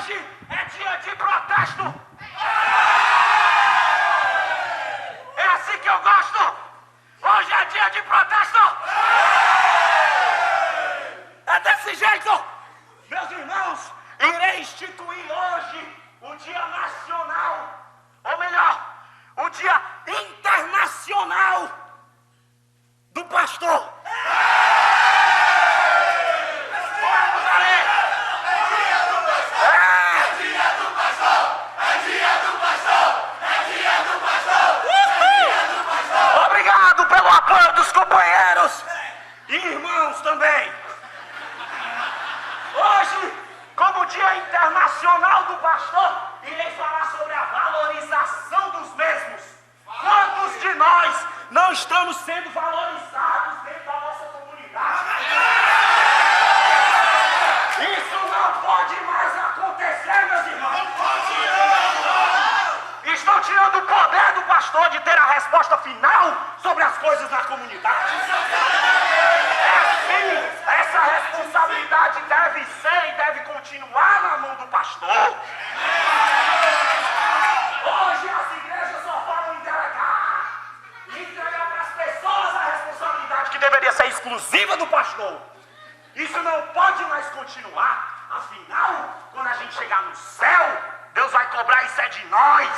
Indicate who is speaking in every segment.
Speaker 1: Hoje é dia de protesto. É assim que eu gosto. Hoje é dia de protesto. É desse jeito. Meus irmãos, irei instituir hoje o Dia Nacional, ou melhor, o Dia Internacional do Pastor. Obrigado pelo apoio dos companheiros e irmãos também. Hoje, como Dia Internacional do Pastor, irei falar sobre a valorização dos mesmos. Quantos de nós não estamos sendo valorizados dentro da nossa comunidade? Isso não pode mais acontecer, meus irmãos. Estão tirando o poder do pastor de ter a resposta final sobre as coisas da comunidade. Essa responsabilidade deve ser e deve continuar na mão do pastor. Hoje as igrejas só falam em delegar e entregar para as pessoas a responsabilidade que deveria ser exclusiva do pastor. Isso não pode mais continuar. Afinal, quando a gente chegar no céu, Deus vai cobrar isso é de nós.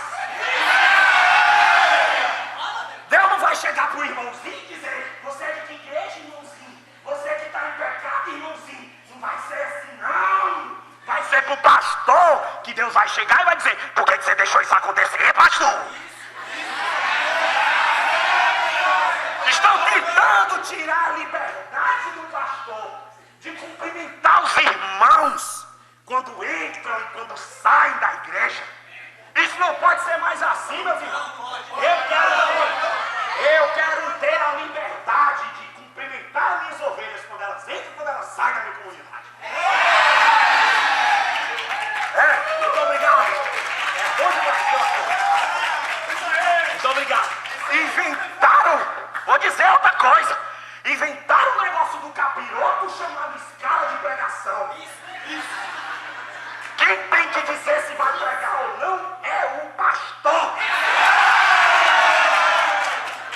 Speaker 1: Deus não vai chegar para o irmãozinho e dizer: você é de que igreja, irmãozinho? Você que está em pecado, irmãozinho? Não vai ser assim, não. Vai ser para o pastor que Deus vai chegar e vai dizer: por que você deixou isso acontecer, pastor? Estão tentando tirar a liberdade do pastor de cumprimentar os irmãos quando entram e quando saem da igreja. Isso não pode ser mais assim, meus irmãos. Eu quero ter a liberdade de cumprimentar minhas ovelhas quando elas entram e quando elas saem da minha comunidade. Muito obrigado. É bom demais, pastor. Muito obrigado. Inventaram, vou dizer outra coisa. Inventaram um negócio do capiroto chamado escala de pregação. Isso. Quem tem que dizer se vai pregar ou não é o pastor.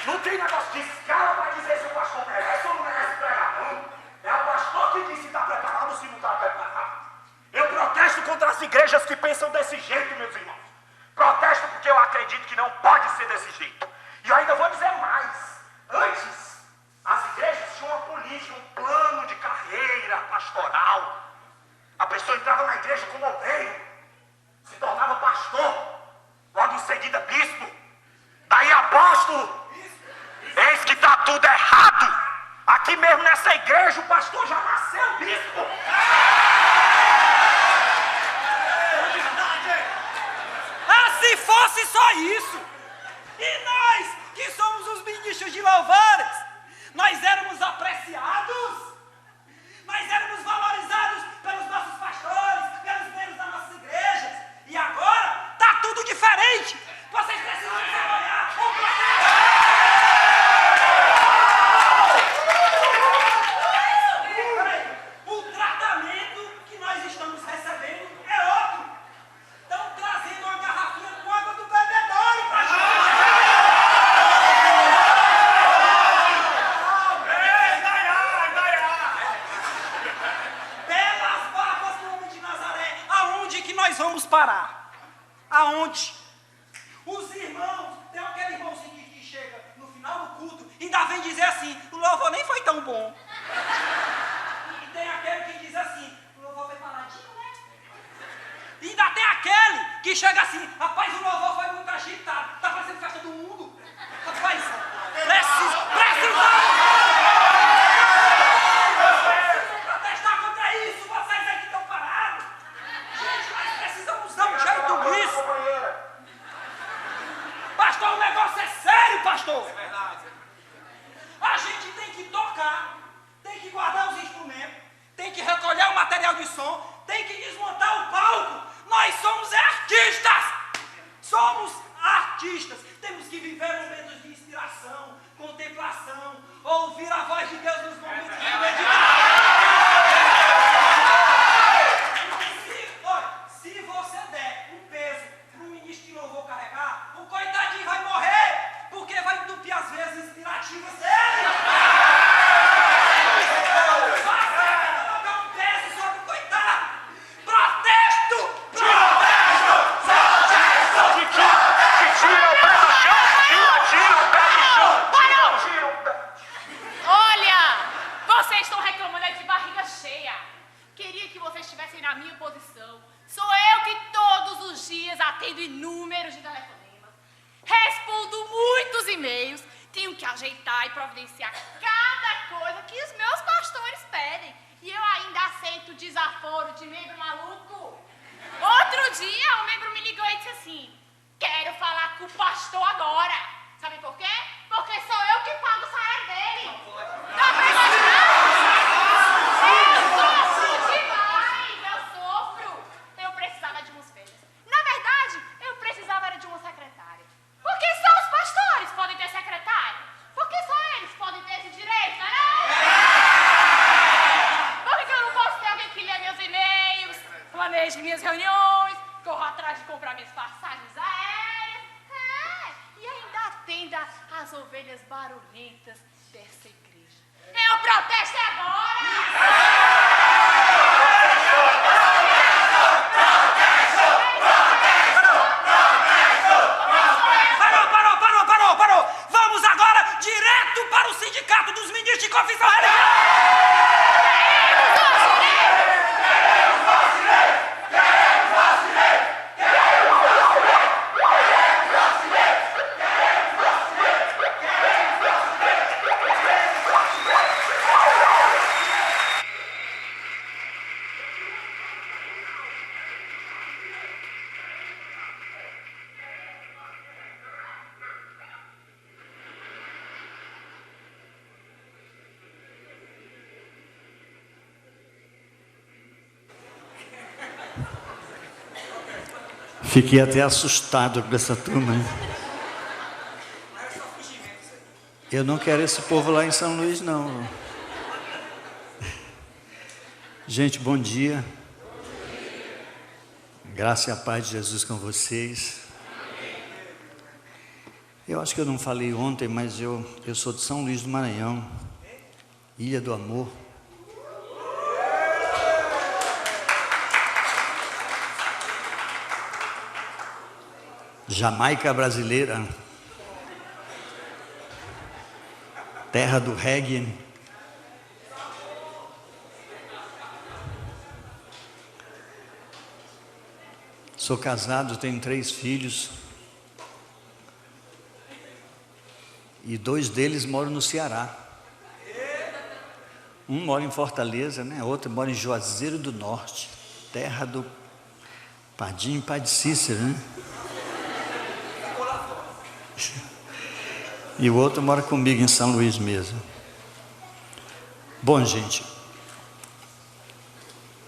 Speaker 1: Não tem negócio de escala para dizer se o pastor merece ou não merece pregar, não. É o pastor que diz se está preparado ou se não está preparado. Eu protesto contra as igrejas que pensam desse jeito, meus irmãos. Protesto porque eu acredito que não pode ser desse jeito. E eu ainda vou dizer mais. Antes, as igrejas tinham uma política, um plano de carreira pastoral. A pessoa entrava na igreja como obreiro, se tornava pastor, logo em seguida bispo, daí apóstolo. Eis que está tudo errado. Aqui mesmo nessa igreja o pastor já nasceu bispo.
Speaker 2: Se fosse só isso, e nós que somos os ministros de louvores, nós éramos apreciados, nós éramos valorizados pelos nossos pastores, pelos membros das nossas igrejas, e agora está tudo diferente. Vocês precisam trabalhar o processo. O tratamento que nós estamos recebendo é outro. Estão trazendo uma garrafinha com água do bebedouro pra gente. Pelas barbas do homem de Nazaré, aonde que nós vamos parar? Aonde? Os irmãos, tem aquele irmãozinho que chega no final do culto e ainda vem dizer assim: o louvor nem foi tão bom. E tem aquele que diz assim: o louvor foi paladinho, né? E ainda tem aquele que chega assim: rapaz, o louvor foi muito agitado, tá parecendo festa do mundo. Rapaz, precisamos protestar contra isso, vocês aí que estão parados. Gente, nós precisamos dar um jeito nisso. Pastor, o negócio é sério, pastor. É verdade. A gente tem que tocar, tem que guardar os instrumentos, tem que recolher o material de som, tem que desmontar o palco. Nós somos artistas. Somos artistas. Temos que viver momentos de inspiração, contemplação, ouvir a voz de Deus nos momentos de meditação. Se
Speaker 3: que ajeitar e providenciar cada coisa que os meus pastores pedem. E eu ainda aceito desaforo de membro maluco. Outro dia, um membro me ligou e disse assim: quero falar com o pastor agora. Sabe por quê? Porque sou eu que pago o salário dele. Dá pra imaginar? Eu sofro demais, eu sofro. Eu precisava de uns feiras. Na verdade, eu precisava era de uma secretária. Porque só os pastores podem ter secretária. Porque só eles podem ter esse direito, não é? Por que eu não posso ter alguém que lê meus e-mails, planeje minhas reuniões, corra atrás de comprar minhas passagens aéreas? E ainda atenda às ovelhas barulhentas dessa igreja. O protesto é agora!
Speaker 2: Parou! Vamos agora direto para o sindicato dos ministros de confissão religiosa!
Speaker 4: Fiquei até assustado com essa turma. Eu não quero esse povo lá em São Luís, não. Gente, bom dia. Graça e a paz de Jesus com vocês. Eu acho que eu não falei ontem, mas eu sou de São Luís do Maranhão, Ilha do Amor. Jamaica brasileira, terra do reggae. Sou casado, tenho 3 filhos e 2 deles moram no Ceará. Um mora em Fortaleza, né? Outro mora em Juazeiro do Norte, terra do Padim e Pai de Cícero, né? E o outro mora comigo em São Luís mesmo. Bom, gente,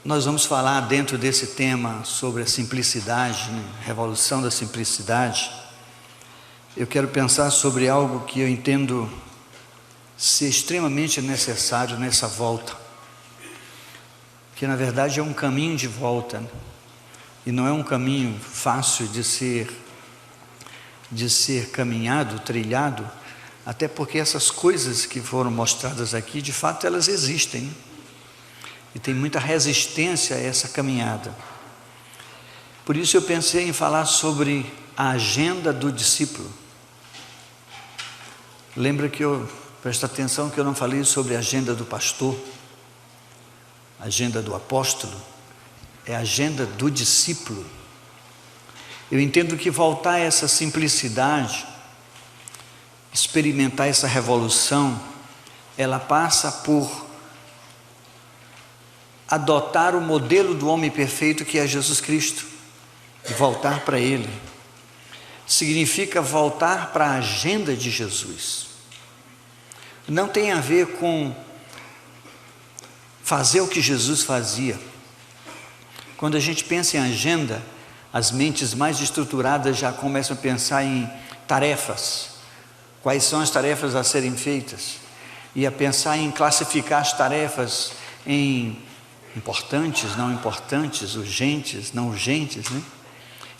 Speaker 4: nós vamos falar dentro desse tema sobre a simplicidade, né? Revolução da simplicidade. Eu quero pensar sobre algo que eu entendo ser extremamente necessário nessa volta, que na verdade é um caminho de volta, né? E não é um caminho fácil de ser caminhado, trilhado, até porque essas coisas que foram mostradas aqui, de fato elas existem, e tem muita resistência a essa caminhada. Por isso eu pensei em falar sobre a agenda do discípulo. Lembra que presta atenção que eu não falei sobre a agenda do pastor, a agenda do apóstolo, é a agenda do discípulo. Eu entendo que voltar a essa simplicidade, experimentar essa revolução, ela passa por adotar o modelo do homem perfeito que é Jesus Cristo, e voltar para Ele. Significa voltar para a agenda de Jesus. Não tem a ver com fazer o que Jesus fazia. Quando a gente pensa em agenda, as mentes mais estruturadas já começam a pensar em tarefas. Quais são as tarefas a serem feitas? E a pensar em classificar as tarefas em importantes, não importantes, urgentes, não urgentes, né?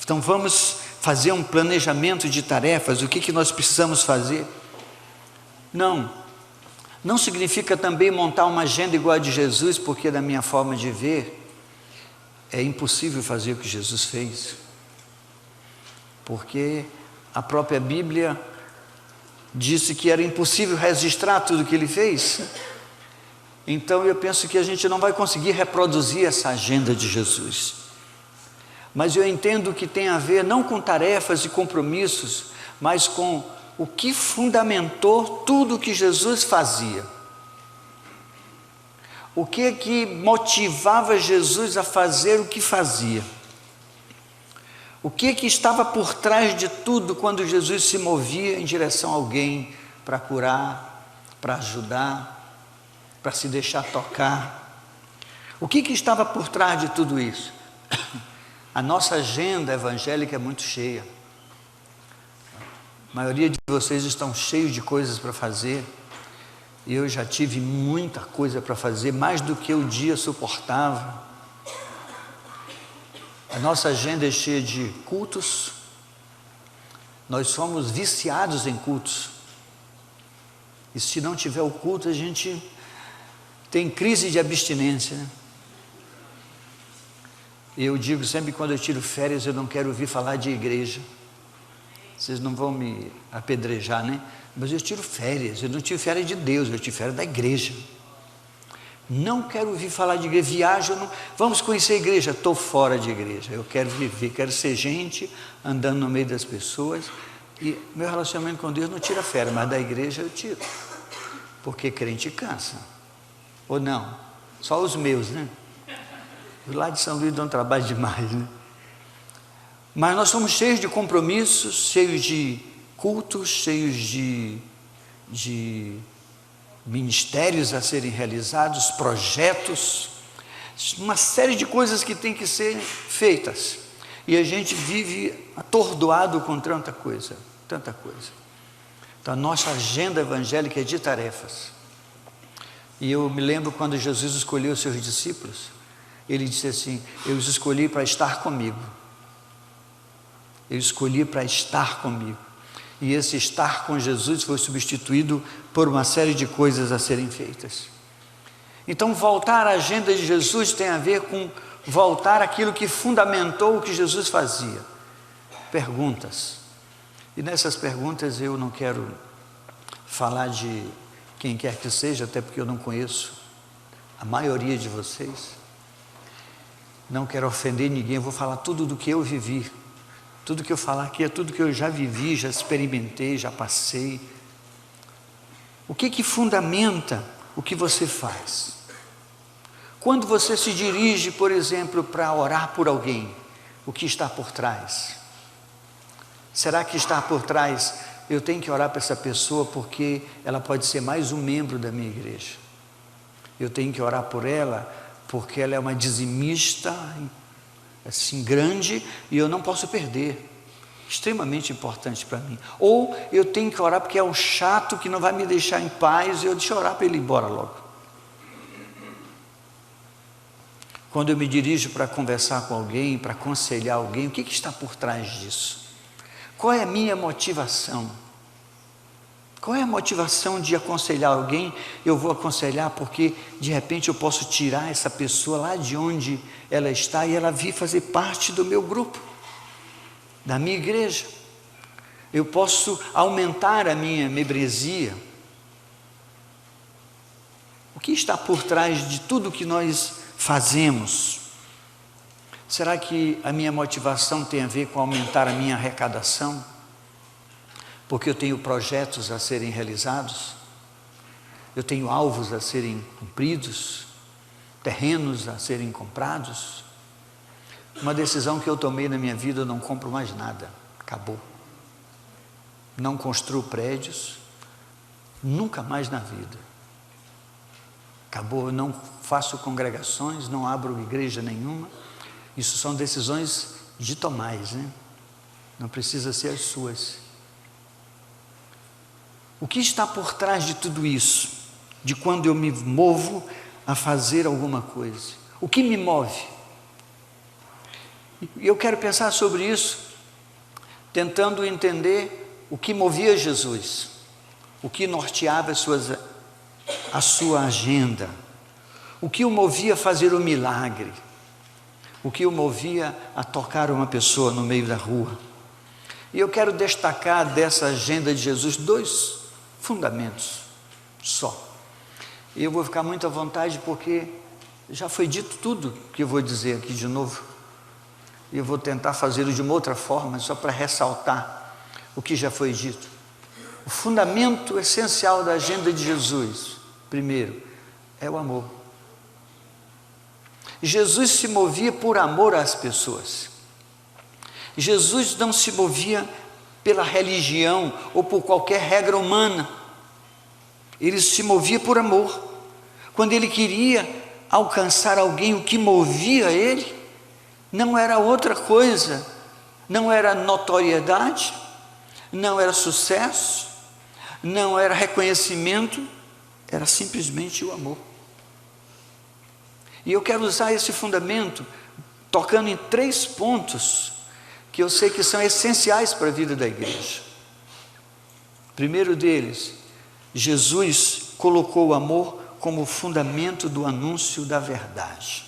Speaker 4: Então vamos fazer um planejamento de tarefas, o que nós precisamos fazer? Não significa também montar uma agenda igual a de Jesus, porque na minha forma de ver, é impossível fazer o que Jesus fez, porque a própria Bíblia disse que era impossível registrar tudo o que Ele fez. Então eu penso que a gente não vai conseguir reproduzir essa agenda de Jesus, mas eu entendo que tem a ver não com tarefas e compromissos, mas com o que fundamentou tudo o que Jesus fazia. O que motivava Jesus a fazer o que fazia? O que estava por trás de tudo quando Jesus se movia em direção a alguém para curar, para ajudar, para se deixar tocar? O que estava por trás de tudo isso? A nossa agenda evangélica é muito cheia. A maioria de vocês estão cheios de coisas para fazer. Eu já tive muita coisa para fazer, mais do que o dia suportava. A nossa agenda é cheia de cultos. Nós somos viciados em cultos. E se não tiver o culto, a gente tem crise de abstinência, né? Eu digo sempre, quando eu tiro férias, eu não quero ouvir falar de igreja. Vocês não vão me apedrejar, né? Mas eu tiro férias, eu não tiro férias de Deus, eu tiro férias da igreja. Não quero ouvir falar de igreja, viajo, não, vamos conhecer a igreja, estou fora de igreja. Eu quero viver, quero ser gente, andando no meio das pessoas. E meu relacionamento com Deus não tira férias, mas da igreja eu tiro. Porque crente cansa. Ou não? Só os meus, né? Os lá de São Luís dão trabalho demais, né? Mas nós somos cheios de compromissos, cheios de cultos, cheios de ministérios a serem realizados, projetos, uma série de coisas que tem que ser feitas. E a gente vive atordoado com tanta coisa, tanta coisa. Então a nossa agenda evangélica é de tarefas. E eu me lembro quando Jesus escolheu os seus discípulos, ele disse assim: eu os escolhi para estar comigo. Eu escolhi para estar comigo. E esse estar com Jesus foi substituído por uma série de coisas a serem feitas. Então, voltar à agenda de Jesus tem a ver com voltar àquilo que fundamentou o que Jesus fazia. Perguntas. E nessas perguntas eu não quero falar de quem quer que seja, até porque eu não conheço a maioria de vocês. Não quero ofender ninguém, eu vou falar tudo do que eu vivi. Tudo que eu falar aqui é tudo que eu já vivi, já experimentei, já passei. O que fundamenta o que você faz? Quando você se dirige, por exemplo, para orar por alguém, o que está por trás? Será que está por trás, eu tenho que orar para essa pessoa porque ela pode ser mais um membro da minha igreja? Eu tenho que orar por ela porque ela é uma dizimista assim grande e eu não posso perder, extremamente importante para mim. Ou eu tenho que orar porque é um chato que não vai me deixar em paz e eu deixo orar para ele ir embora logo. Quando eu me dirijo para conversar com alguém, para aconselhar alguém, o que está por trás disso? Qual é a minha motivação? Qual é a motivação de aconselhar alguém? Eu vou aconselhar porque de repente eu posso tirar essa pessoa lá de onde ela está e ela vir fazer parte do meu grupo, da minha igreja. Eu posso aumentar a minha membresia. O que está por trás de tudo que nós fazemos? Será que a minha motivação tem a ver com aumentar a minha arrecadação? Porque eu tenho projetos a serem realizados, eu tenho alvos a serem cumpridos, terrenos a serem comprados. Uma decisão que eu tomei na minha vida: eu não compro mais nada, acabou. Não construo prédios, nunca mais na vida. Acabou, eu não faço congregações, não abro igreja nenhuma. Isso são decisões de Tomás, né? Não precisa ser as suas. O que está por trás de tudo isso? De quando eu me movo a fazer alguma coisa? O que me move? Eu quero pensar sobre isso, tentando entender o que movia Jesus, o que norteava a sua agenda, o que o movia a fazer o milagre, o que o movia a tocar uma pessoa no meio da rua. E eu quero destacar dessa agenda de Jesus dois fundamentos só. E eu vou ficar muito à vontade porque já foi dito tudo que eu vou dizer aqui de novo. E eu vou tentar fazê-lo de uma outra forma, só para ressaltar o que já foi dito. O fundamento essencial da agenda de Jesus, primeiro, é o amor. Jesus se movia por amor às pessoas. Jesus não se movia pela religião ou por qualquer regra humana. Ele se movia por amor. Quando ele queria alcançar alguém, o que movia ele não era outra coisa, não era notoriedade, não era sucesso, não era reconhecimento, era simplesmente o amor. E eu quero usar esse fundamento tocando em 3 pontos que eu sei que são essenciais para a vida da igreja. Primeiro deles, Jesus colocou o amor como fundamento do anúncio da verdade.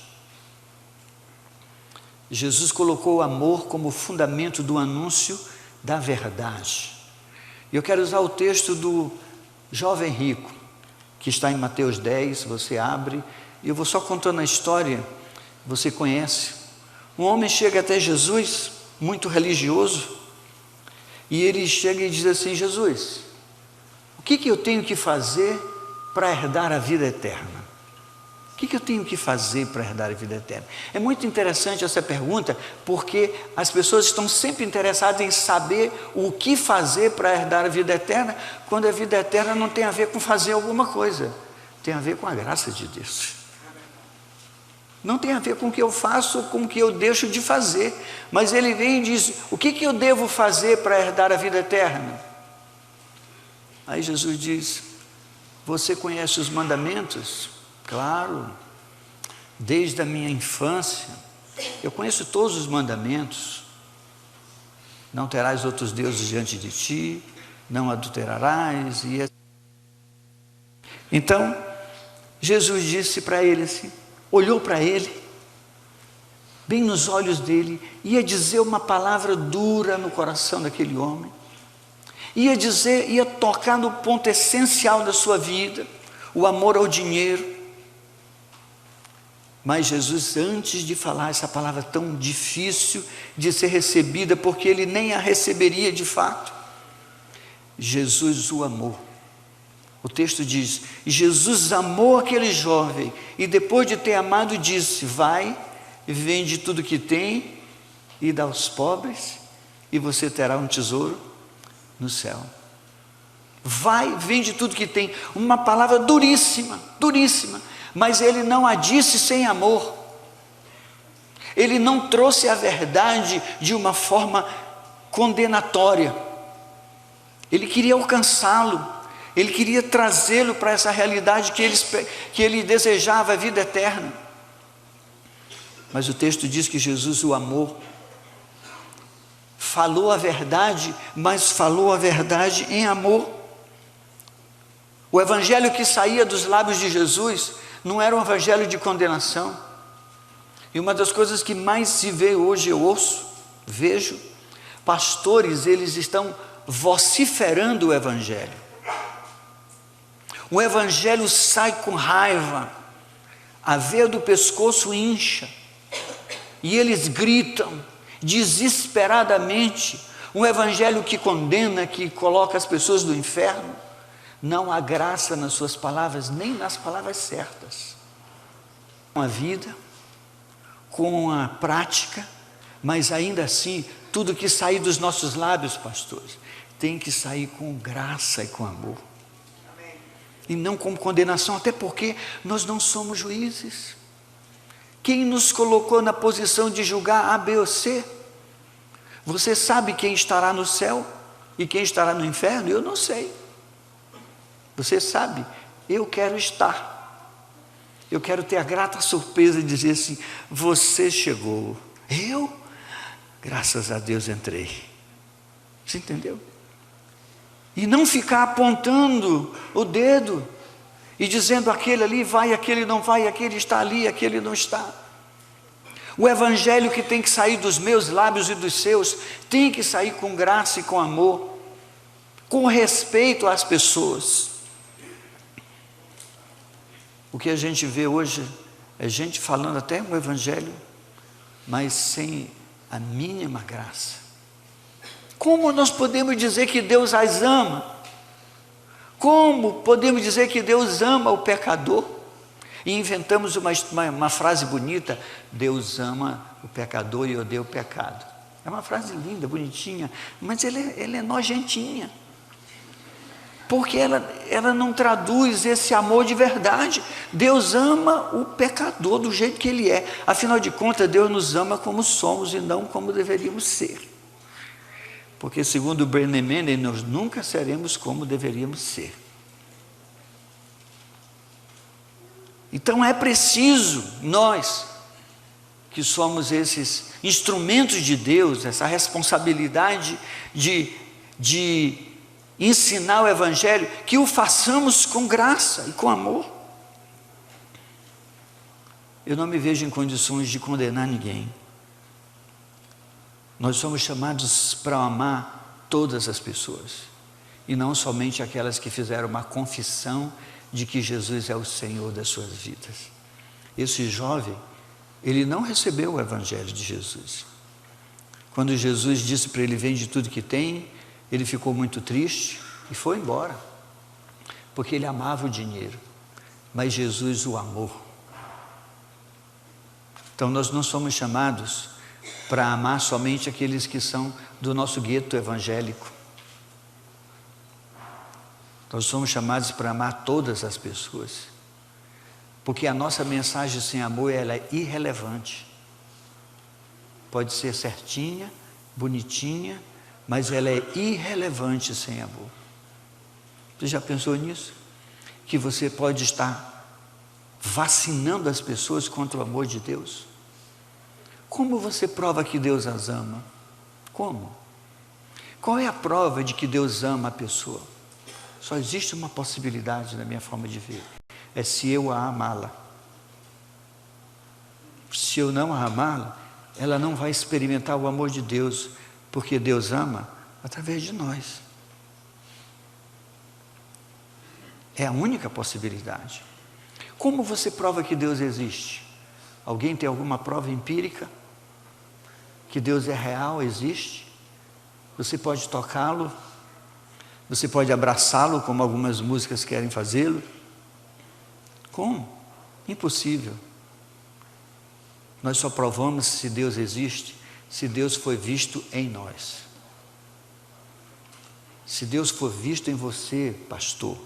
Speaker 4: Jesus colocou o amor como fundamento do anúncio da verdade. Eu quero usar o texto do jovem rico, que está em Mateus 10, você abre, e eu vou só contando a história, você conhece. Um homem chega até Jesus, muito religioso, e ele chega e diz assim: Jesus, o que eu tenho que fazer para herdar a vida eterna? O que eu tenho que fazer para herdar a vida eterna? É muito interessante essa pergunta, porque as pessoas estão sempre interessadas em saber o que fazer para herdar a vida eterna, quando a vida eterna não tem a ver com fazer alguma coisa, tem a ver com a graça de Deus. Não tem a ver com o que eu faço ou com o que eu deixo de fazer, mas ele vem e diz: o que eu devo fazer para herdar a vida eterna? Aí Jesus diz: você conhece os mandamentos? Claro, desde a minha infância, eu conheço todos os mandamentos. Não terás outros deuses diante de ti, não adulterarás. Então, Jesus disse para ele assim, olhou para ele, bem nos olhos dele, ia dizer uma palavra dura no coração daquele homem, ia tocar no ponto essencial da sua vida, o amor ao dinheiro. Mas Jesus, antes de falar essa palavra tão difícil de ser recebida, porque ele nem a receberia de fato, Jesus o amou. O texto diz: Jesus amou aquele jovem e depois de ter amado disse: vai, vende tudo que tem e dá aos pobres e você terá um tesouro no céu. Vai, vende tudo que tem. Uma palavra duríssima, duríssima, mas ele não a disse sem amor. Ele não trouxe a verdade de uma forma condenatória. Ele queria alcançá-lo. Ele queria trazê-lo para essa realidade que ele desejava, a vida eterna. Mas o texto diz que Jesus o amou. Falou a verdade, mas falou a verdade em amor. O evangelho que saía dos lábios de Jesus não era um evangelho de condenação. E uma das coisas que mais se vê hoje, vejo, pastores, eles estão vociferando o evangelho. O evangelho sai com raiva, a veia do pescoço incha, e eles gritam desesperadamente, um evangelho que condena, que coloca as pessoas no inferno. Não há graça nas suas palavras, nem nas palavras certas. Com a vida, com a prática, mas ainda assim, tudo que sair dos nossos lábios, pastores, tem que sair com graça e com amor. E não como condenação, até porque nós não somos juízes. Quem nos colocou na posição de julgar A, B ou C? Você sabe quem estará no céu e quem estará no inferno? Eu não sei. Você sabe, eu quero estar. Eu quero ter a grata surpresa de dizer assim: você chegou. Eu? Graças a Deus entrei. Você entendeu? E não ficar apontando o dedo e dizendo aquele ali vai, aquele não vai, aquele está ali, aquele não está. O evangelho que tem que sair dos meus lábios e dos seus tem que sair com graça e com amor, com respeito às pessoas. O que a gente vê hoje é gente falando até o evangelho, mas sem a mínima graça. Como nós podemos dizer que Deus as ama Como podemos dizer que Deus ama o pecador? E inventamos uma frase bonita: Deus ama o pecador e odeia o pecado. É uma frase linda, bonitinha, mas ela é nojentinha. Porque ela não traduz esse amor de verdade. Deus ama o pecador do jeito que ele é. Afinal de contas, Deus nos ama como somos e não como deveríamos ser. Porque, segundo Brené Manning, nós nunca seremos como deveríamos ser. Então é preciso nós, que somos esses instrumentos de Deus, essa responsabilidade de ensinar o Evangelho, que o façamos com graça e com amor. Eu não me vejo em condições de condenar ninguém. Nós somos chamados para amar todas as pessoas, e não somente aquelas que fizeram uma confissão de que Jesus é o Senhor das suas vidas. Esse jovem, ele não recebeu o Evangelho de Jesus. Quando Jesus disse para ele: vende tudo que tem, ele ficou muito triste e foi embora, porque ele amava o dinheiro, mas Jesus o amou. Então nós não somos chamados para amar somente aqueles que são do nosso gueto evangélico. Nós somos chamados para amar todas as pessoas, porque a nossa mensagem sem amor, ela é irrelevante. Pode ser certinha, bonitinha, mas ela é irrelevante sem amor. Você já pensou nisso? Que você pode estar vacinando as pessoas contra o amor de Deus? Como você prova que Deus as ama? Como? Qual é a prova de que Deus ama a pessoa? Só existe uma possibilidade na minha forma de ver: é se eu a amá-la. Se eu não a amá-la, ela não vai experimentar o amor de Deus, porque Deus ama através de nós. É a única possibilidade. Como você prova que Deus existe? Alguém tem alguma prova empírica que Deus é real, existe? Você pode tocá-lo, você pode abraçá-lo, como algumas músicas querem fazê-lo. Como? Impossível. Nós só provamos se Deus existe, se Deus foi visto em nós. Se Deus for visto em você, pastor,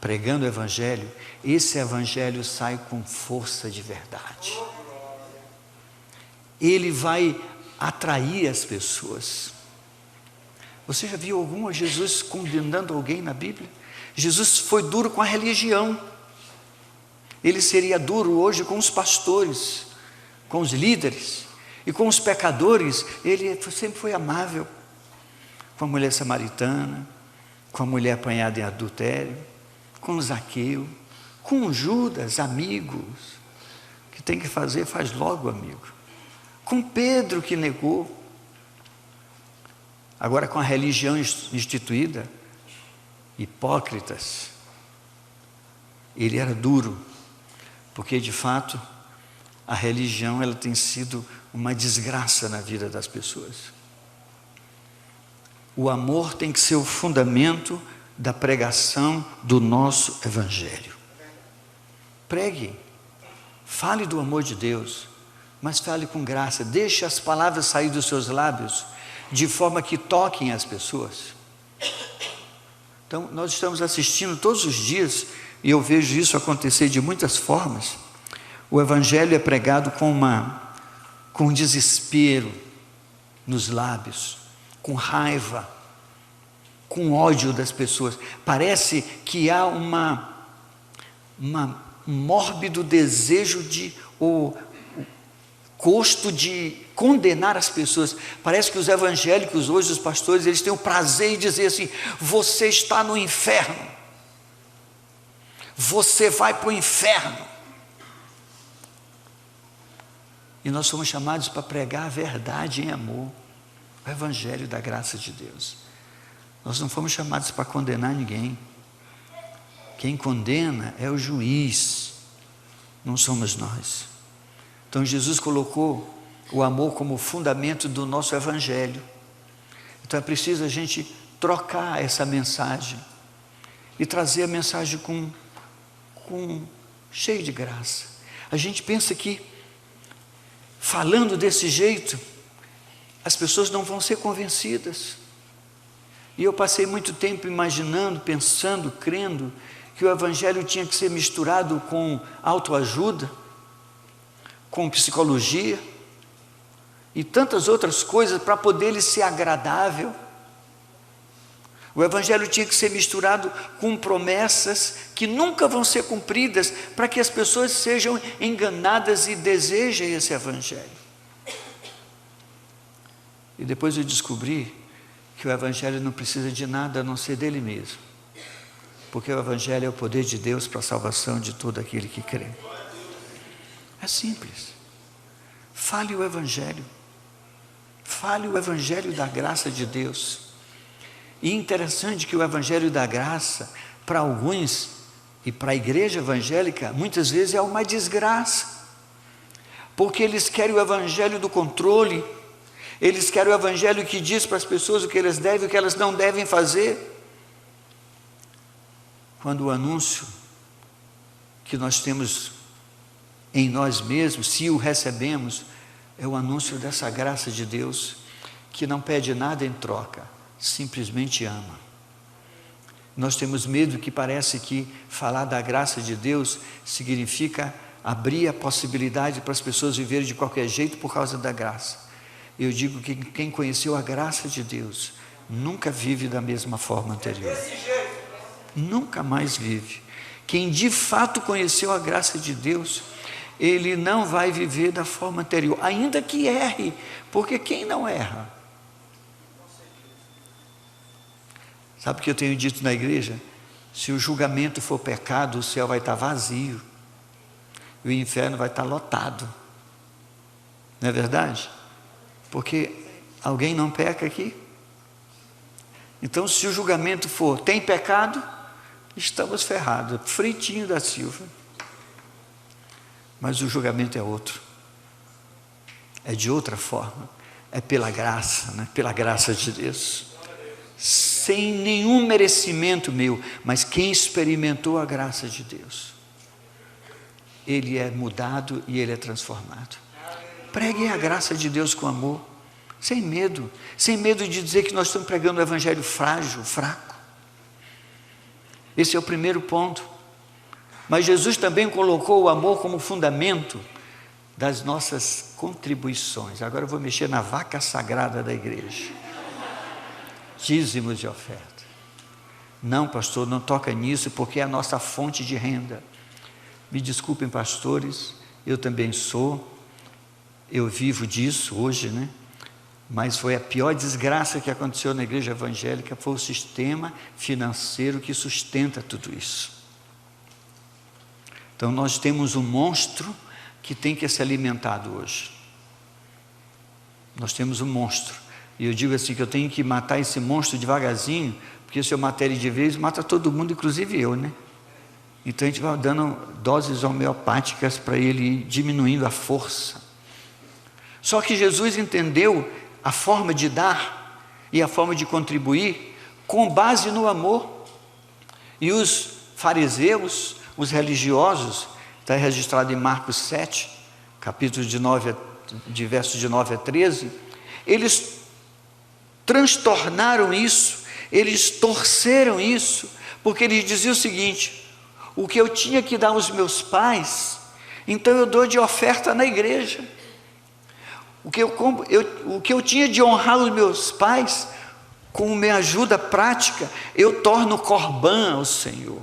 Speaker 4: pregando o Evangelho, esse Evangelho sai com força de verdade. Ele vai atrair as pessoas. Você já viu algum Jesus condenando alguém na Bíblia? Jesus foi duro com a religião. Ele seria duro hoje com os pastores, com os líderes e com os pecadores. Ele sempre foi amável com a mulher samaritana, com a mulher apanhada em adultério, com Zaqueu, com Judas, amigos. O que tem que fazer, faz logo, amigo. Com Pedro, que negou. Agora, com a religião instituída, hipócritas, ele era duro, porque de fato a religião, ela tem sido uma desgraça na vida das pessoas. O amor tem que ser o fundamento da pregação do nosso Evangelho. Pregue, fale do amor de Deus, mas fale com graça. Deixe as palavras sair dos seus lábios de forma que toquem as pessoas. Então, nós estamos assistindo todos os dias, e eu vejo isso acontecer de muitas formas. O Evangelho é pregado com desespero nos lábios, com raiva, com ódio das pessoas. Parece que há um mórbido desejo ou gosto de condenar as pessoas. Parece que os evangélicos hoje, os pastores, eles têm o prazer em dizer assim: você está no inferno, você vai para o inferno. E nós somos chamados para pregar a verdade em amor, o Evangelho da graça de Deus. Nós não fomos chamados para condenar ninguém. Quem condena é o juiz, não somos nós. Então Jesus colocou o amor como fundamento do nosso Evangelho. Então é preciso a gente trocar essa mensagem e trazer a mensagem cheio de graça. A gente pensa que, falando desse jeito, as pessoas não vão ser convencidas. E eu passei muito tempo imaginando, pensando, crendo, que o Evangelho tinha que ser misturado com autoajuda, com psicologia, e tantas outras coisas para poder ele ser agradável. O Evangelho tinha que ser misturado com promessas que nunca vão ser cumpridas, para que as pessoas sejam enganadas e desejem esse Evangelho. E depois eu descobri que o Evangelho não precisa de nada a não ser dele mesmo, porque o Evangelho é o poder de Deus para a salvação de todo aquele que crê. É simples. Fale o Evangelho. Fale o Evangelho da graça de Deus. E interessante que o Evangelho da graça, para alguns e para a igreja evangélica, muitas vezes é uma desgraça, porque eles querem o Evangelho do controle, eles querem o Evangelho que diz para as pessoas o que elas devem e o que elas não devem fazer, quando o anúncio que nós temos em nós mesmos, se o recebemos, é o anúncio dessa graça de Deus, que não pede nada em troca, simplesmente ama. Nós temos medo que parece que falar da graça de Deus significa abrir a possibilidade para as pessoas viverem de qualquer jeito por causa da graça. Eu digo que quem conheceu a graça de Deus nunca vive da mesma forma anterior. Nunca mais vive. Quem de fato conheceu a graça de Deus, ele não vai viver da forma anterior, ainda que erre, porque quem não erra? Sabe o que eu tenho dito na igreja? Se o julgamento for pecado, o céu vai estar vazio, e o inferno vai estar lotado. Não é verdade? Porque alguém não peca aqui? Então, se o julgamento for, tem pecado, estamos ferrados, fritinho da Silva. Mas o julgamento é outro, é de outra forma, é pela graça, né? Pela graça de Deus, sem nenhum merecimento meu, mas quem experimentou a graça de Deus, ele é mudado e ele é transformado. Preguem a graça de Deus com amor, sem medo de dizer que nós estamos pregando o Evangelho frágil, fraco. Esse é o primeiro ponto. Mas Jesus também colocou o amor como fundamento das nossas contribuições. Agora eu vou mexer na vaca sagrada da igreja. Dízimos e oferta. Não, pastor, não toca nisso, porque é a nossa fonte de renda. Me desculpem, pastores, eu também sou, eu vivo disso hoje, né? Mas foi a pior desgraça que aconteceu na igreja evangélica, foi o sistema financeiro que sustenta tudo isso. Então nós temos um monstro que tem que ser alimentado hoje. Nós temos um monstro. E eu digo assim, que eu tenho que matar esse monstro devagarzinho, porque se eu matar ele de vez, mata todo mundo, inclusive eu, né? Então a gente vai dando doses homeopáticas para ele ir diminuindo a força. Só que Jesus entendeu a forma de dar e a forma de contribuir com base no amor. E os fariseus, os religiosos, está registrado em Marcos 7, capítulo de versos de 9 a 13, eles transtornaram isso, eles torceram isso, porque eles diziam o seguinte: o que eu tinha que dar aos meus pais, então eu dou de oferta na igreja. O que eu tinha de honrar os meus pais, com minha ajuda prática, eu torno corbã ao Senhor,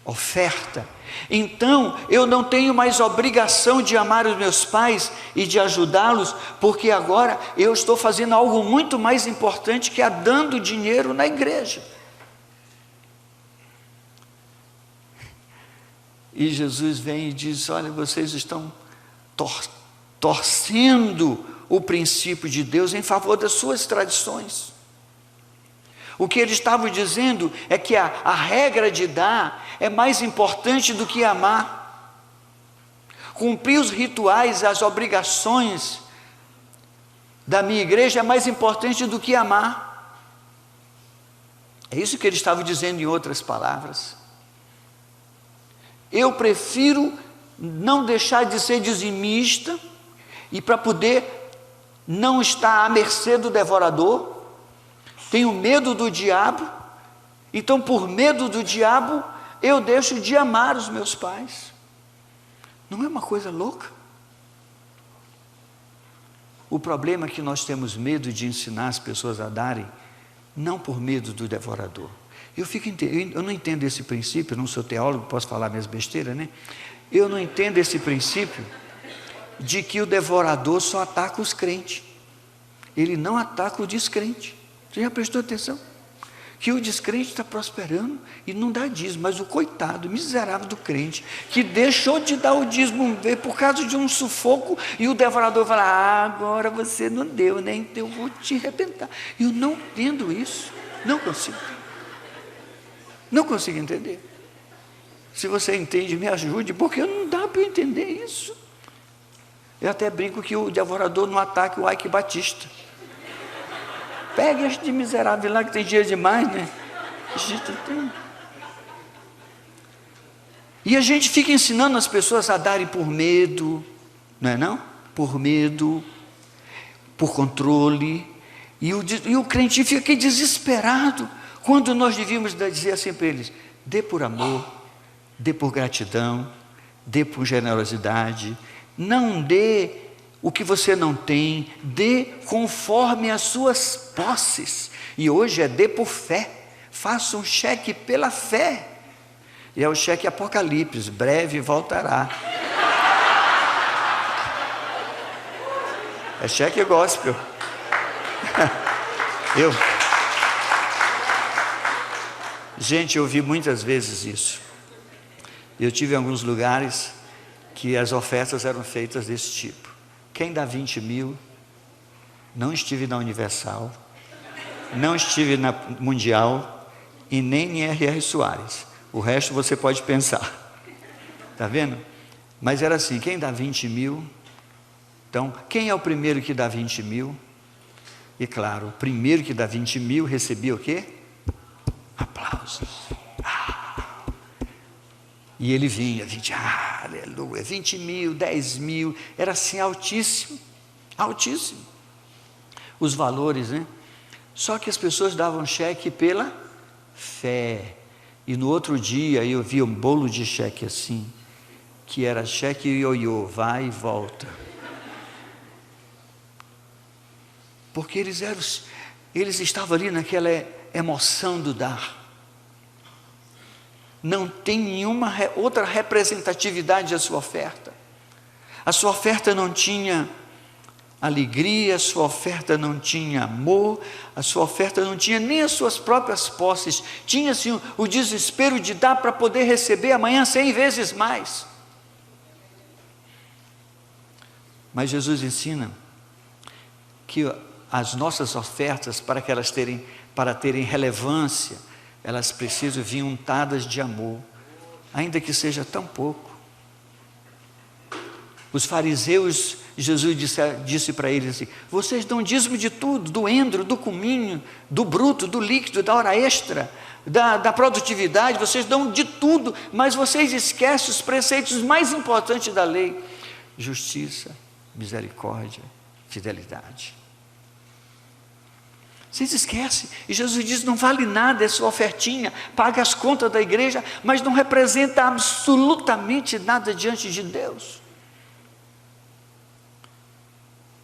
Speaker 4: oferta. Então eu não tenho mais obrigação de amar os meus pais e de ajudá-los, porque agora eu estou fazendo algo muito mais importante, que é dando dinheiro na igreja. E Jesus vem e diz: olha, vocês estão torcendo o princípio de Deus em favor das suas tradições. O que eles estavam dizendo é que a regra de dar é mais importante do que amar. Cumprir os rituais, as obrigações da minha igreja é mais importante do que amar. É isso que ele estava dizendo em outras palavras. Eu prefiro não deixar de ser dizimista, e para poder não estar à mercê do devorador, tenho medo do diabo, então por medo do diabo, eu deixo de amar os meus pais. Não é uma coisa louca? O problema é que nós temos medo de ensinar as pessoas a darem, não por medo do devorador. Eu não entendo esse princípio, eu não sou teólogo, posso falar minhas besteiras, né? Eu não entendo esse princípio de que o devorador só ataca os crentes. Ele não ataca o descrente. Você já prestou atenção? Que o descrente está prosperando e não dá dízimo, mas o coitado, miserável do crente, que deixou de dar o dízimo por causa de um sufoco, e o devorador fala: agora você não deu, né? Então eu vou te arrebentar. Eu não entendo isso, não consigo. Não consigo entender. Se você entende, me ajude, porque não dá para eu entender isso. Eu até brinco que o devorador não ataca o Ike Batista. Pega este miserável lá que tem dinheiro demais, né? E a gente fica ensinando as pessoas a darem por medo, não é não? Por medo, por controle. E o crente fica aqui desesperado, quando nós devíamos dizer assim para eles: dê por amor, dê por gratidão, dê por generosidade, não dê o que você não tem, dê conforme as suas posses. E hoje é dê por fé, faça um cheque pela fé, e é o cheque Apocalipse, breve voltará. É cheque gospel. Gente, eu ouvi muitas vezes isso. Eu tive em alguns lugares que as ofertas eram feitas desse tipo: quem dá 20 mil, não estive na Universal, não estive na Mundial e nem em R.R. Soares. O resto você pode pensar. Está vendo? Mas era assim: quem dá 20 mil, então, quem é o primeiro que dá 20 mil? E claro, o primeiro que dá 20 mil recebia o quê? Aplausos. E ele vinha, 20, aleluia, 20 mil, 10 mil, era assim altíssimo, altíssimo. Os valores, né? Só que as pessoas davam cheque pela fé. E no outro dia eu vi um bolo de cheque assim, que era cheque ioiô, vai e volta. Porque eles estavam ali naquela emoção do dar. Não tem nenhuma outra representatividade da sua oferta. A sua oferta não tinha alegria, a sua oferta não tinha amor, a sua oferta não tinha nem as suas próprias posses. Tinha assim o desespero de dar para poder receber amanhã 100 vezes mais. Mas Jesus ensina que as nossas ofertas, para terem relevância, elas precisam vir untadas de amor, ainda que seja tão pouco. Os fariseus, Jesus disse para eles assim: vocês dão dízimo de tudo, do endro, do cominho, do bruto, do líquido, da hora extra, da produtividade, vocês dão de tudo, mas vocês esquecem os preceitos mais importantes da lei: justiça, misericórdia, fidelidade. Vocês esquecem, e Jesus diz: não vale nada essa ofertinha, paga as contas da igreja, mas não representa absolutamente nada diante de Deus.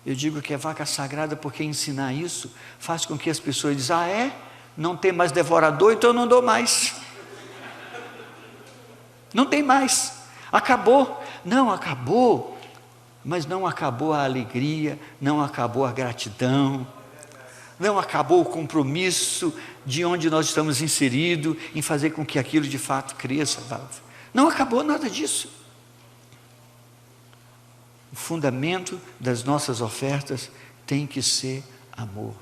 Speaker 4: Eu digo que é vaca sagrada, porque ensinar isso faz com que as pessoas dizem: não tem mais devorador, então eu não dou mais. Não tem mais, acabou. Não, acabou, mas não acabou a alegria, não acabou a gratidão, não acabou o compromisso de onde nós estamos inseridos em fazer com que aquilo de fato cresça. Não acabou nada disso. O fundamento das nossas ofertas tem que ser amor.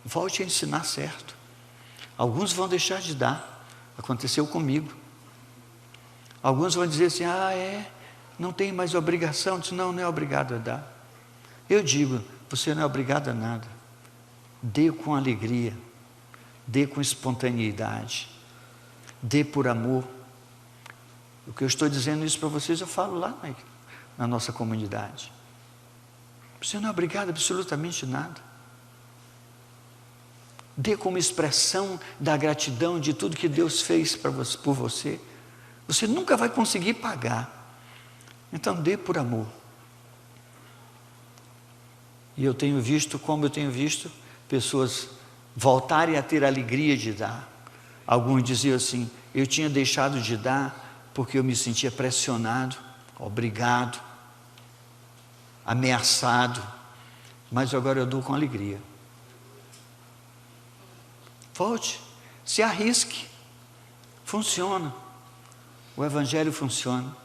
Speaker 4: Volte a ensinar certo. Alguns vão deixar de dar. Aconteceu comigo. Alguns vão dizer assim: não tem mais obrigação. Eu disse: não é obrigado a dar. Eu digo: você não é obrigado a nada. Dê com alegria, Dê com espontaneidade. Dê por amor. O que eu estou dizendo isso para vocês, eu falo lá na nossa comunidade. Você não é obrigado a absolutamente nada. Dê como expressão da gratidão de tudo que Deus fez por você. Você nunca vai conseguir pagar. Então dê por amor. E eu tenho visto, como eu tenho visto, pessoas voltarem a ter a alegria de dar. Alguns diziam assim: eu tinha deixado de dar porque eu me sentia pressionado, obrigado, ameaçado, mas agora eu dou com alegria. Volte, se arrisque, funciona, o Evangelho funciona.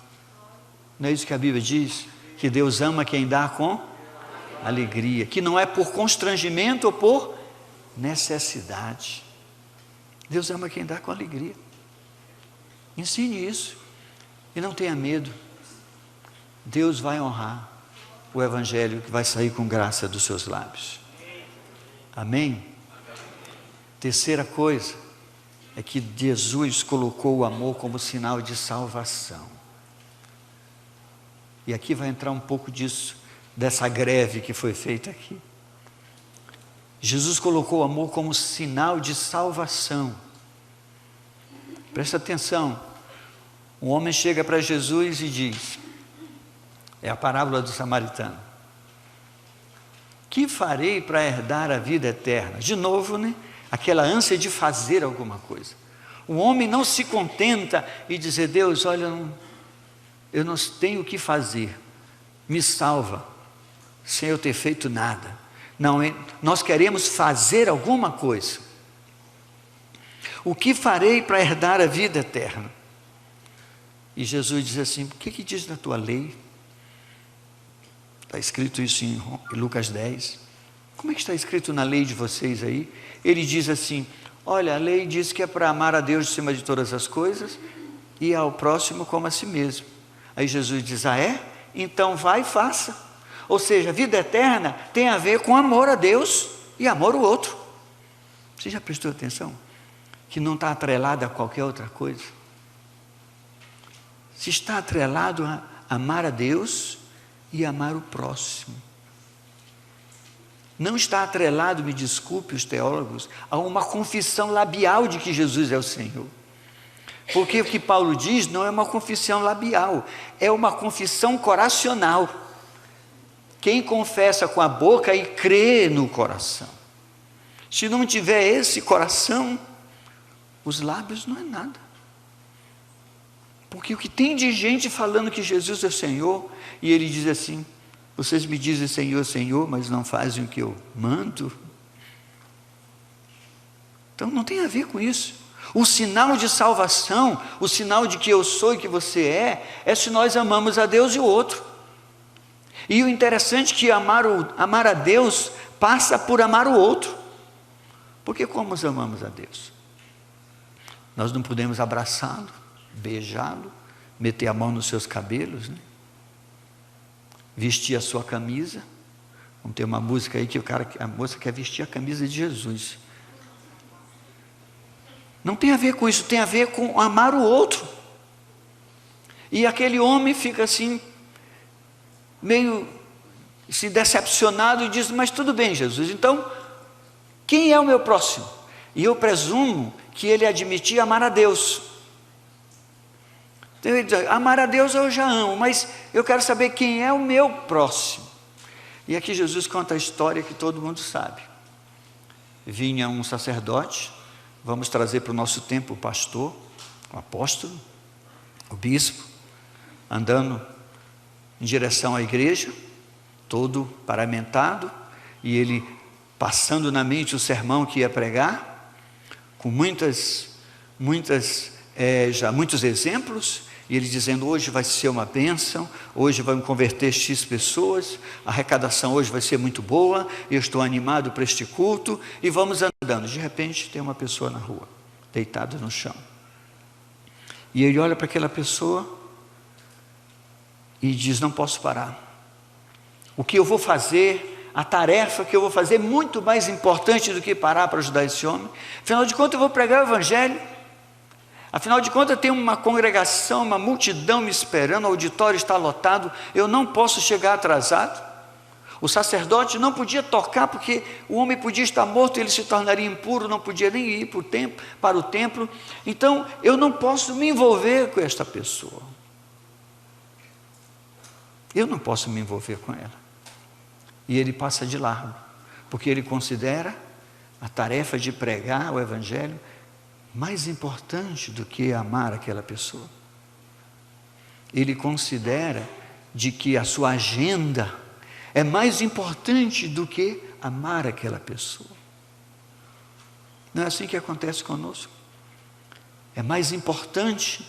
Speaker 4: Não é isso que a Bíblia diz? Que Deus ama quem dá com alegria, que não é por constrangimento ou por necessidade. Deus ama quem dá com alegria. Ensine isso e não tenha medo. Deus vai honrar o Evangelho que vai sair com graça dos seus lábios. Amém? Terceira coisa é que Jesus colocou o amor como sinal de salvação. E aqui vai entrar um pouco disso, dessa greve que foi feita aqui. Jesus colocou o amor como sinal de salvação. Presta atenção. Um homem chega para Jesus e diz, é a parábola do samaritano: que farei para herdar a vida eterna? De novo, né? Aquela ânsia de fazer alguma coisa. O homem não se contenta e dizer: Deus, olha, eu não tenho o que fazer, me salva, sem eu ter feito nada. Não, nós queremos fazer alguma coisa. O que farei para herdar a vida eterna? E Jesus diz assim: o que diz na tua lei? Está escrito isso em Lucas 10. Como é que está escrito na lei de vocês aí? Ele diz assim: olha, a lei diz que é para amar a Deus acima de todas as coisas e ao próximo como a si mesmo. Aí Jesus diz: ah é? Então vai e faça. Ou seja, a vida eterna tem a ver com amor a Deus e amor ao outro. Você já prestou atenção? Que não está atrelado a qualquer outra coisa. Se está atrelado a amar a Deus e amar o próximo. Não está atrelado, me desculpe os teólogos, a uma confissão labial de que Jesus é o Senhor. Porque o que Paulo diz não é uma confissão labial, é uma confissão coracional. Quem confessa com a boca e crê no coração. Se não tiver esse coração, os lábios não é nada. Porque o que tem de gente falando que Jesus é o Senhor, e ele diz assim: vocês me dizem Senhor, Senhor, mas não fazem o que eu mando. Então não tem a ver com isso. O sinal de salvação, o sinal de que eu sou e que você é se nós amamos a Deus e o outro. E o interessante é que amar a Deus passa por amar o outro. Porque como nós amamos a Deus? Nós não podemos abraçá-lo, beijá-lo, meter a mão nos seus cabelos, né? Vestir a sua camisa. Vamos ter uma música aí que a moça quer vestir a camisa de Jesus. Não tem a ver com isso, tem a ver com amar o outro. E aquele homem fica assim, meio se decepcionado e diz: mas tudo bem, Jesus, então quem é o meu próximo? E eu presumo que ele admitia amar a Deus. Então ele diz: amar a Deus eu já amo, mas eu quero saber quem é o meu próximo. E aqui Jesus conta a história que todo mundo sabe. Vinha um sacerdote, vamos trazer para o nosso tempo o pastor, o apóstolo, o bispo, andando em direção à igreja, todo paramentado, e ele passando na mente o sermão que ia pregar, com muitos exemplos, e ele dizendo: hoje vai ser uma bênção, hoje vamos converter X pessoas, a arrecadação hoje vai ser muito boa, eu estou animado para este culto, e vamos andando. De repente tem uma pessoa na rua, deitada no chão, e ele olha para aquela pessoa e diz: não posso parar, o que eu vou fazer a tarefa que eu vou fazer muito mais importante do que parar para ajudar esse homem. Afinal de contas, eu vou pregar o evangelho. Afinal de contas, tem uma congregação, uma multidão me esperando, o auditório está lotado, eu não posso chegar atrasado. O sacerdote não podia tocar porque o homem podia estar morto, ele se tornaria impuro, não podia nem ir para o templo. Então, eu não posso me envolver com esta pessoa. Eu não posso me envolver com ela. E ele passa de largo, porque ele considera a tarefa de pregar o evangelho mais importante do que amar aquela pessoa. Ele considera de que a sua agenda é mais importante do que amar aquela pessoa. Não é assim que acontece conosco? É mais importante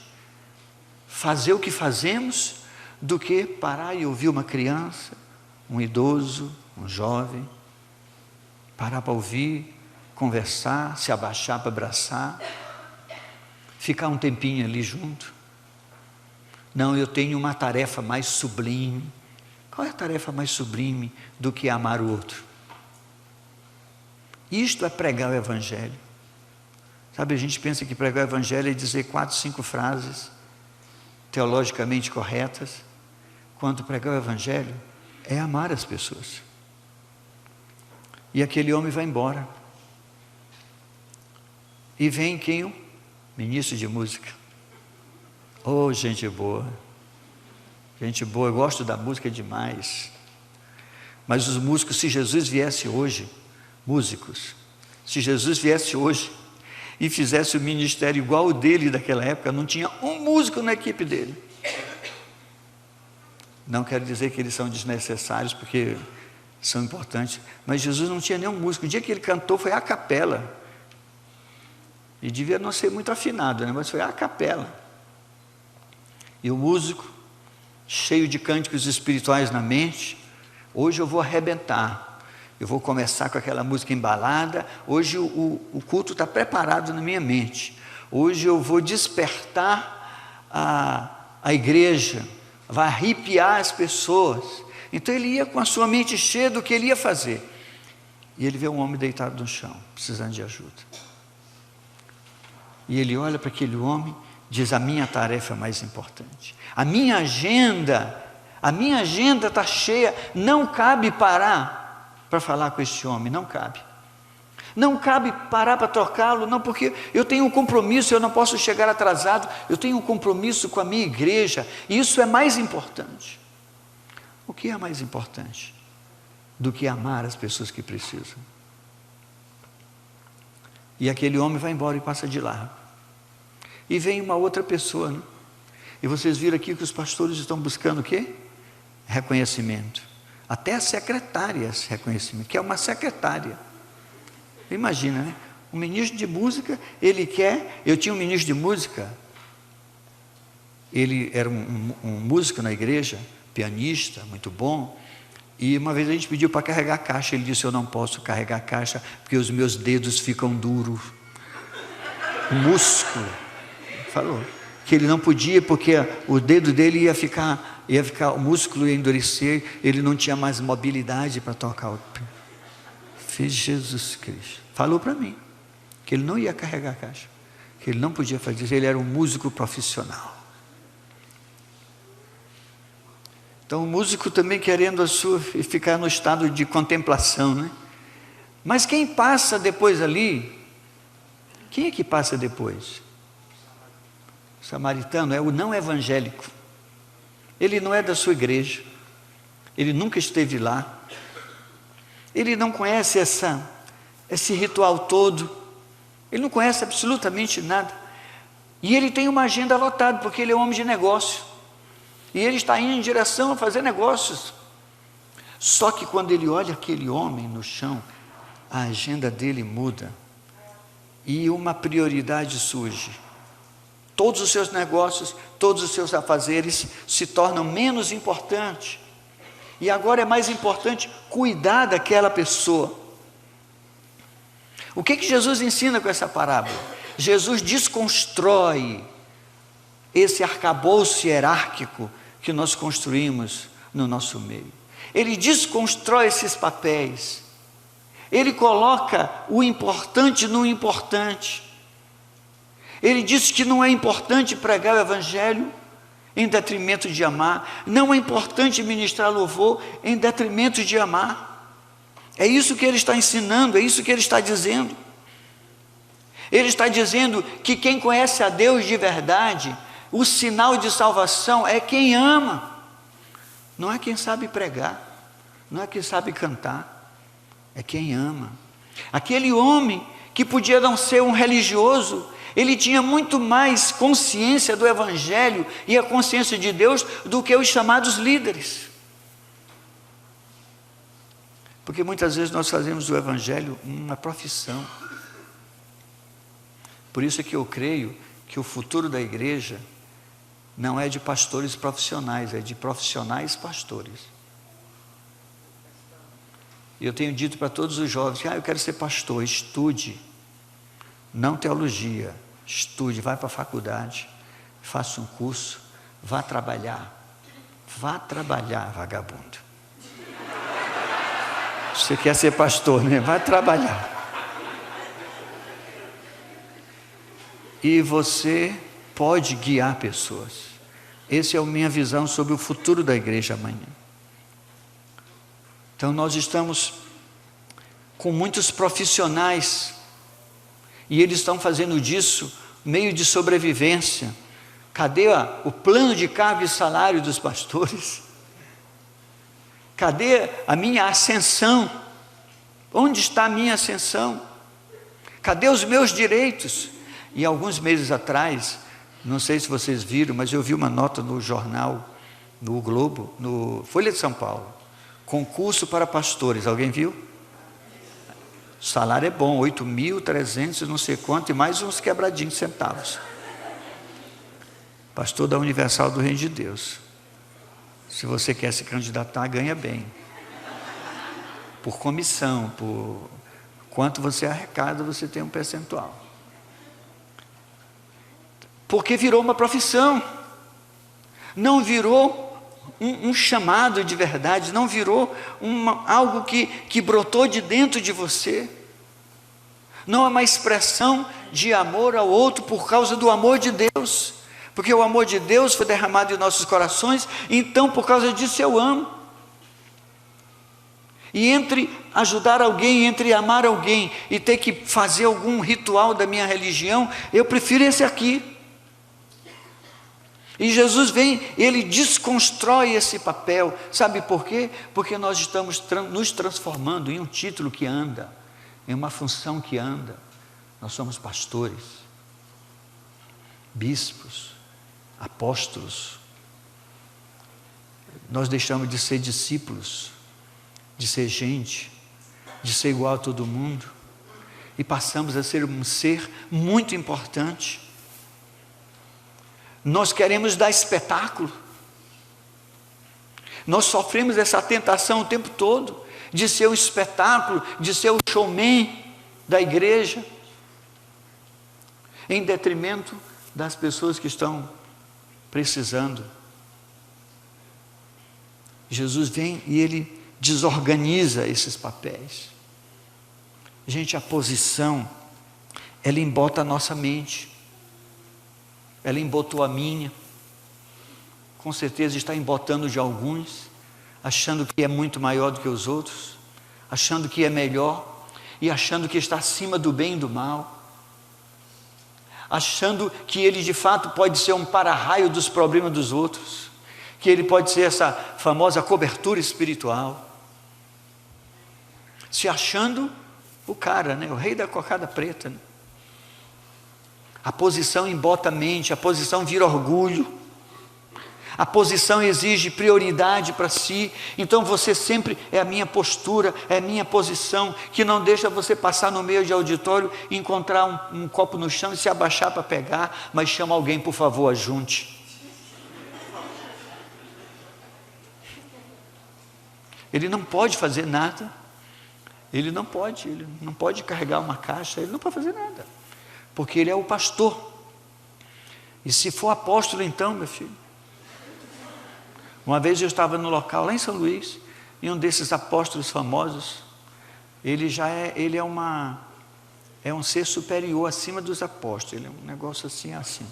Speaker 4: fazer o que fazemos do que parar e ouvir uma criança, um idoso, um jovem, parar para ouvir, conversar, se abaixar para abraçar, ficar um tempinho ali junto. Não, eu tenho uma tarefa mais sublime. Qual é a tarefa mais sublime do que amar o outro? Isto é pregar o evangelho. Sabe, a gente pensa que pregar o evangelho é dizer 4, 5 frases teologicamente corretas, quando pregar o evangelho é amar as pessoas. E aquele homem vai embora. E vem quem? O ministro de música. Oh, gente boa. Gente boa, eu gosto da música demais. Mas os músicos, se Jesus viesse hoje, músicos, se Jesus viesse hoje e fizesse o ministério igual o dele daquela época, não tinha um músico na equipe dele. Não quero dizer que eles são desnecessários, porque são importantes, mas Jesus não tinha nenhum músico. O dia que ele cantou foi a capela. E devia não ser muito afinado, né? Mas foi a capela. E o músico, cheio de cânticos espirituais na mente, hoje eu vou arrebentar, eu vou começar com aquela música embalada, hoje o culto está preparado na minha mente, hoje eu vou despertar a igreja, vai arrepiar as pessoas. Então ele ia com a sua mente cheia do que ele ia fazer, e ele vê um homem deitado no chão, precisando de ajuda, e ele olha para aquele homem, diz: a minha tarefa é mais importante, a minha agenda está cheia, não cabe parar para falar com esse homem, não cabe parar para tocá-lo, não, porque eu tenho um compromisso, eu não posso chegar atrasado, eu tenho um compromisso com a minha igreja, e isso é mais importante. O que é mais importante do que amar as pessoas que precisam? E aquele homem vai embora e passa de largo. E vem uma outra pessoa, né? E vocês viram aqui que os pastores estão buscando o quê? Reconhecimento. Até as secretárias, reconhecimento, que é uma secretária. Imagina, né? Um ministro de música, ele quer... Eu tinha um ministro de música, ele era um músico na igreja, pianista, muito bom, e uma vez a gente pediu para carregar a caixa, ele disse: eu não posso carregar a caixa, porque os meus dedos ficam duros. O músculo. Falou que ele não podia, porque o dedo dele ia ficar, o músculo ia endurecer, ele não tinha mais mobilidade para tocar o... Fez Jesus Cristo. Falou para mim que ele não ia carregar a caixa, que ele não podia fazer isso, ele era um músico profissional. Então o músico também querendo ficar no estado de contemplação, né? Mas quem passa depois ali, quem é que passa depois? O samaritano é o não evangélico. Ele não é da sua igreja, ele nunca esteve lá, ele não conhece esse ritual todo, ele não conhece absolutamente nada, e ele tem uma agenda lotada, porque ele é um homem de negócio, e ele está indo em direção a fazer negócios. Só que quando ele olha aquele homem no chão, a agenda dele muda, e uma prioridade surge. Todos os seus negócios, todos os seus afazeres se tornam menos importantes. E agora é mais importante cuidar daquela pessoa. O que Jesus ensina com essa parábola? Jesus desconstrói esse arcabouço hierárquico que nós construímos no nosso meio. ele desconstrói esses papéis. Ele coloca o importante no importante. Ele diz que não é importante pregar o Evangelho em detrimento de amar. Não é importante ministrar louvor em detrimento de amar. É isso que ele está ensinando, é isso que ele está dizendo. Ele está dizendo que quem conhece a Deus de verdade, o sinal de salvação é quem ama. Não é quem sabe pregar, não é quem sabe cantar, é quem ama. Aquele homem que podia não ser um religioso, ele tinha muito mais consciência do Evangelho e a consciência de Deus do que os chamados líderes. Porque muitas vezes nós fazemos do Evangelho uma profissão. Por isso é que eu creio que o futuro da igreja não é de pastores profissionais, é de profissionais pastores. E eu tenho dito para todos os jovens, eu quero ser pastor, estude, não teologia, estude, vai para a faculdade, faça um curso, vá trabalhar, vagabundo. Você quer ser pastor, né? Vai trabalhar. E você pode guiar pessoas. Essa é a minha visão sobre o futuro da igreja amanhã. Então nós estamos com muitos profissionais e eles estão fazendo disso meio de sobrevivência. Cadê o plano de cargo e salário dos pastores? Cadê a minha ascensão? Onde está a minha ascensão? Cadê os meus direitos? E alguns meses atrás, não sei se vocês viram, mas eu vi uma nota no jornal, no Globo, no Folha de São Paulo. Concurso para pastores, alguém viu? O salário é bom, 8.300 não sei quanto, e mais uns quebradinhos centavos. Pastor da Universal do Reino de Deus. Se você quer se candidatar, ganha bem. Por comissão, por quanto você arrecada, você tem um percentual. Porque virou uma profissão. Não virou um chamado de verdade, não virou algo que brotou de dentro de você. Não é uma expressão de amor ao outro por causa do amor de Deus. Porque o amor de Deus foi derramado em nossos corações, então por causa disso eu amo. E entre ajudar alguém, entre amar alguém e ter que fazer algum ritual da minha religião, eu prefiro esse aqui. E Jesus vem, ele desconstrói esse papel. Sabe por quê? Porque nós estamos nos transformando em um título que anda, em uma função que anda. Nós somos pastores, bispos, apóstolos. Nós deixamos de ser discípulos, de ser gente, de ser igual a todo mundo, e passamos a ser um ser muito importante. Nós queremos dar espetáculo. Nós sofremos essa tentação o tempo todo, de ser um espetáculo, de ser o showman da igreja, em detrimento das pessoas que estão precisando. Jesus vem e ele desorganiza esses papéis. Gente, a posição, ela embota a nossa mente. Ela embotou a minha, com certeza está embotando de alguns, achando que é muito maior do que os outros, achando que é melhor, e achando que está acima do bem e do mal, achando que ele de fato pode ser um para-raio dos problemas dos outros, que ele pode ser essa famosa cobertura espiritual, se achando o cara, o rei da cocada preta, A posição embota a mente, a posição vira orgulho, a posição exige prioridade para si. Então você sempre é a minha postura, é a minha posição, que não deixa você passar no meio de auditório, encontrar um copo no chão e se abaixar para pegar, mas chama alguém, por favor, ajunte. Ele não pode fazer nada, ele não pode carregar uma caixa, ele não pode fazer nada, porque ele é o pastor. E se for apóstolo então, meu filho. Uma vez eu estava no local lá em São Luís, e um desses apóstolos famosos, ele é um ser superior acima dos apóstolos, ele é um negócio assim.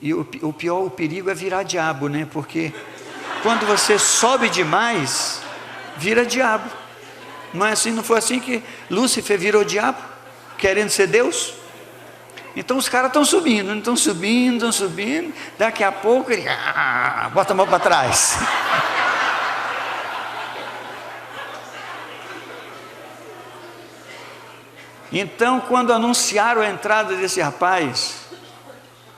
Speaker 4: E o pior, o perigo é virar diabo, né? Porque quando você sobe demais, vira diabo. Não é assim, não foi assim que Lúcifer virou diabo, querendo ser Deus? Então os caras estão subindo, daqui a pouco ele bota a mão para trás. Então, quando anunciaram a entrada desse rapaz,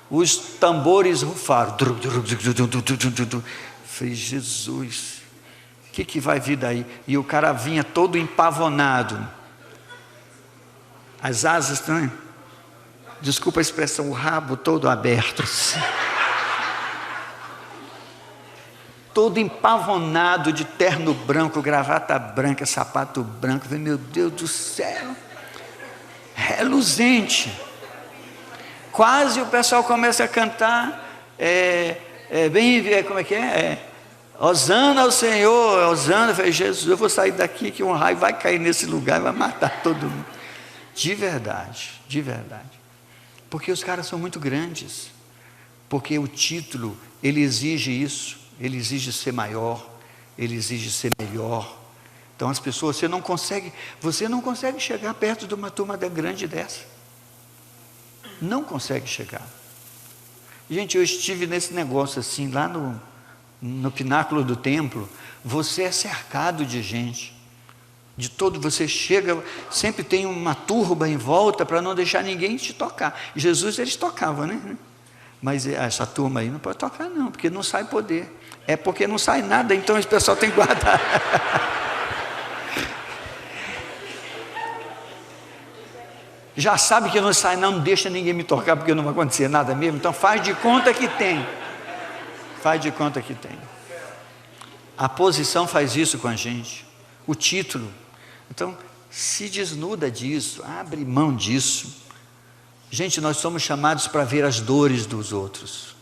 Speaker 4: os tambores rufaram. Falei, Jesus, o que vai vir daí? E o cara vinha todo empavonado. As asas também, desculpa a expressão, o rabo todo aberto. Todo empavonado, de terno branco, gravata branca, sapato branco. Falei, meu Deus do céu, reluzente. Quase o pessoal começa a cantar, como é que é? Hosana ao Senhor, Hosana. Eu falei, Jesus, eu vou sair daqui que um raio vai cair nesse lugar e vai matar todo mundo. De verdade. Porque os caras são muito grandes. Porque o título, ele exige isso. Ele exige ser maior. Ele exige ser melhor. Então as pessoas, você não consegue chegar perto de uma turma grande dessa. Não consegue chegar. Gente, eu estive nesse negócio assim, lá no pináculo do templo. Você é cercado de gente. De todo, você chega, sempre tem uma turba em volta para não deixar ninguém te tocar. Jesus, eles tocavam, né? Mas essa turma aí não pode tocar não, porque não sai poder. É porque não sai nada, então esse pessoal tem que guardar. Já sabe que não sai, não deixa ninguém me tocar, porque não vai acontecer nada mesmo. Então faz de conta que tem. A posição faz isso com a gente. O título. Então, se desnuda disso, abre mão disso. Gente, nós somos chamados para ver as dores dos outros.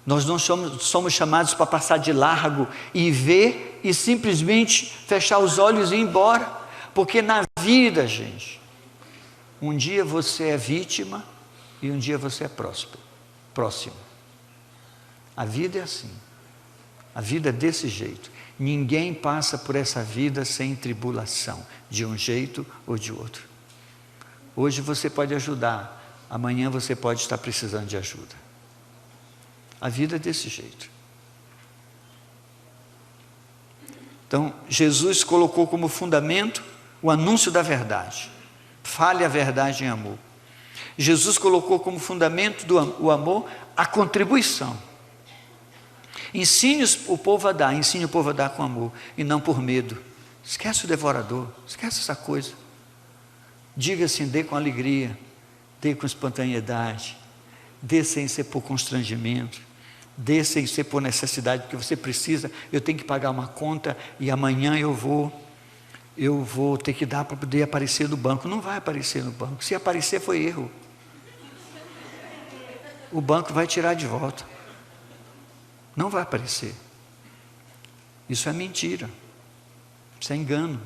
Speaker 4: Nós não somos chamados para passar de largo e ver e simplesmente fechar os olhos e ir embora. Porque na vida, gente, um dia você é vítima e um dia você é próximo. A vida é assim. A vida é desse jeito. Ninguém passa por essa vida sem tribulação, de um jeito ou de outro. Hoje você pode ajudar, amanhã você pode estar precisando de ajuda. A vida é desse jeito. Então, Jesus colocou como fundamento o anúncio da verdade. Fale a verdade em amor. Jesus colocou como fundamento do amor a contribuição. Ensine o povo a dar, ensine o povo a dar com amor e não por medo. Esquece o devorador, esquece essa coisa. Diga assim, dê com alegria, dê com espontaneidade, dê sem ser por constrangimento, dê sem ser por necessidade, porque você precisa. Eu tenho que pagar uma conta e amanhã eu vou ter que dar para poder aparecer no banco. Não vai aparecer no banco. Se aparecer, foi erro. O banco vai tirar de volta. Não vai aparecer. Isso é mentira. Isso é engano.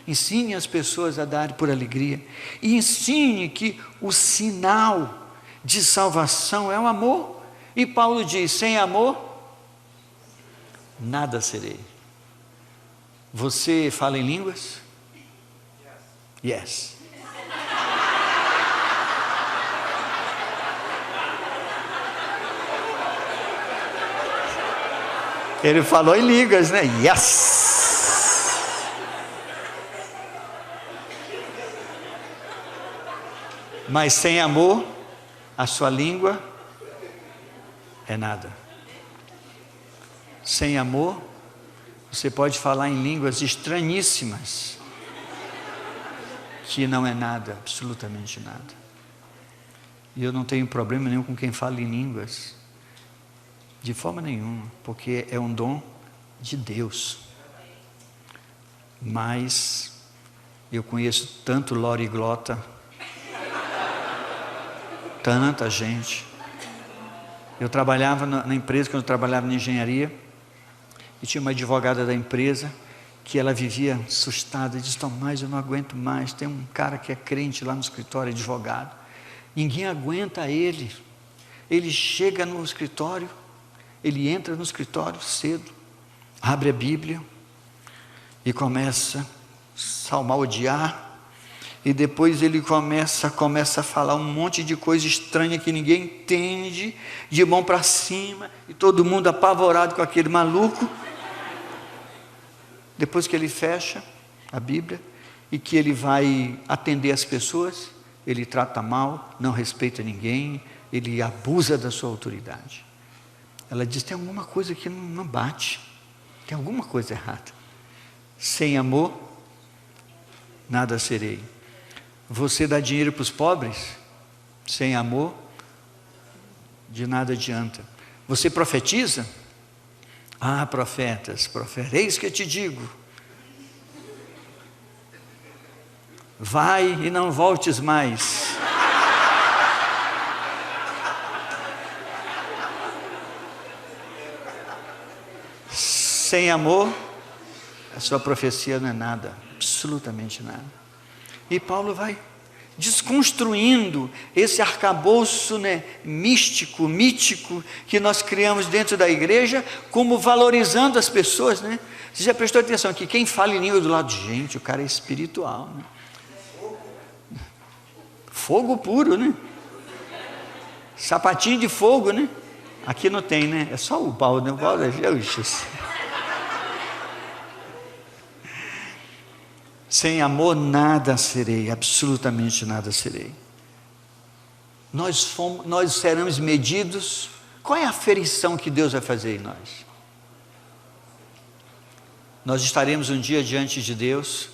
Speaker 4: Ensine as pessoas a darem por alegria. E ensine que o sinal de salvação é o amor. E Paulo diz, sem amor, nada serei. Você fala em línguas? Yes. Ele falou em línguas, né? Yes. Mas sem amor, a sua língua é nada. Sem amor, você pode falar em línguas estranhíssimas, que não é nada, absolutamente nada. E eu não tenho problema nenhum com quem fala em línguas, de forma nenhuma, porque é um dom de Deus. Mas eu conheço tanto loriglota, tanta gente. Eu trabalhava na empresa, quando eu trabalhava na engenharia, E tinha uma advogada da empresa que ela vivia assustada, disse: Tomás, eu não aguento mais, tem um cara que é crente lá no escritório, advogado, ninguém aguenta ele. Ele chega no escritório, ele entra no escritório cedo, abre a Bíblia e começa a salmodiar, e depois ele começa a falar um monte de coisa estranha que ninguém entende, de mão para cima, e todo mundo apavorado com aquele maluco. Depois que ele fecha a Bíblia e que ele vai atender as pessoas, ele trata mal, não respeita ninguém, ele abusa da sua autoridade. Ela diz: tem alguma coisa que não bate, tem alguma coisa errada. Sem amor, nada serei. Você dá dinheiro para os pobres, sem amor, de nada adianta. Você profetiza? Ah, profetas, eis que eu te digo: vai e não voltes mais. Sem amor, a sua profecia não é nada, absolutamente nada. E Paulo vai desconstruindo esse arcabouço, místico, mítico, que nós criamos dentro da igreja, como valorizando as pessoas, Você já prestou atenção que quem fala em língua do lado de gente, o cara é espiritual, Fogo puro, Sapatinho de fogo, Aqui não tem, É só o Paulo, O Paulo é Jesus. Sem amor nada serei, absolutamente nada serei. Nós seremos medidos. Qual é a aferição que Deus vai fazer em nós? Nós estaremos um dia diante de Deus,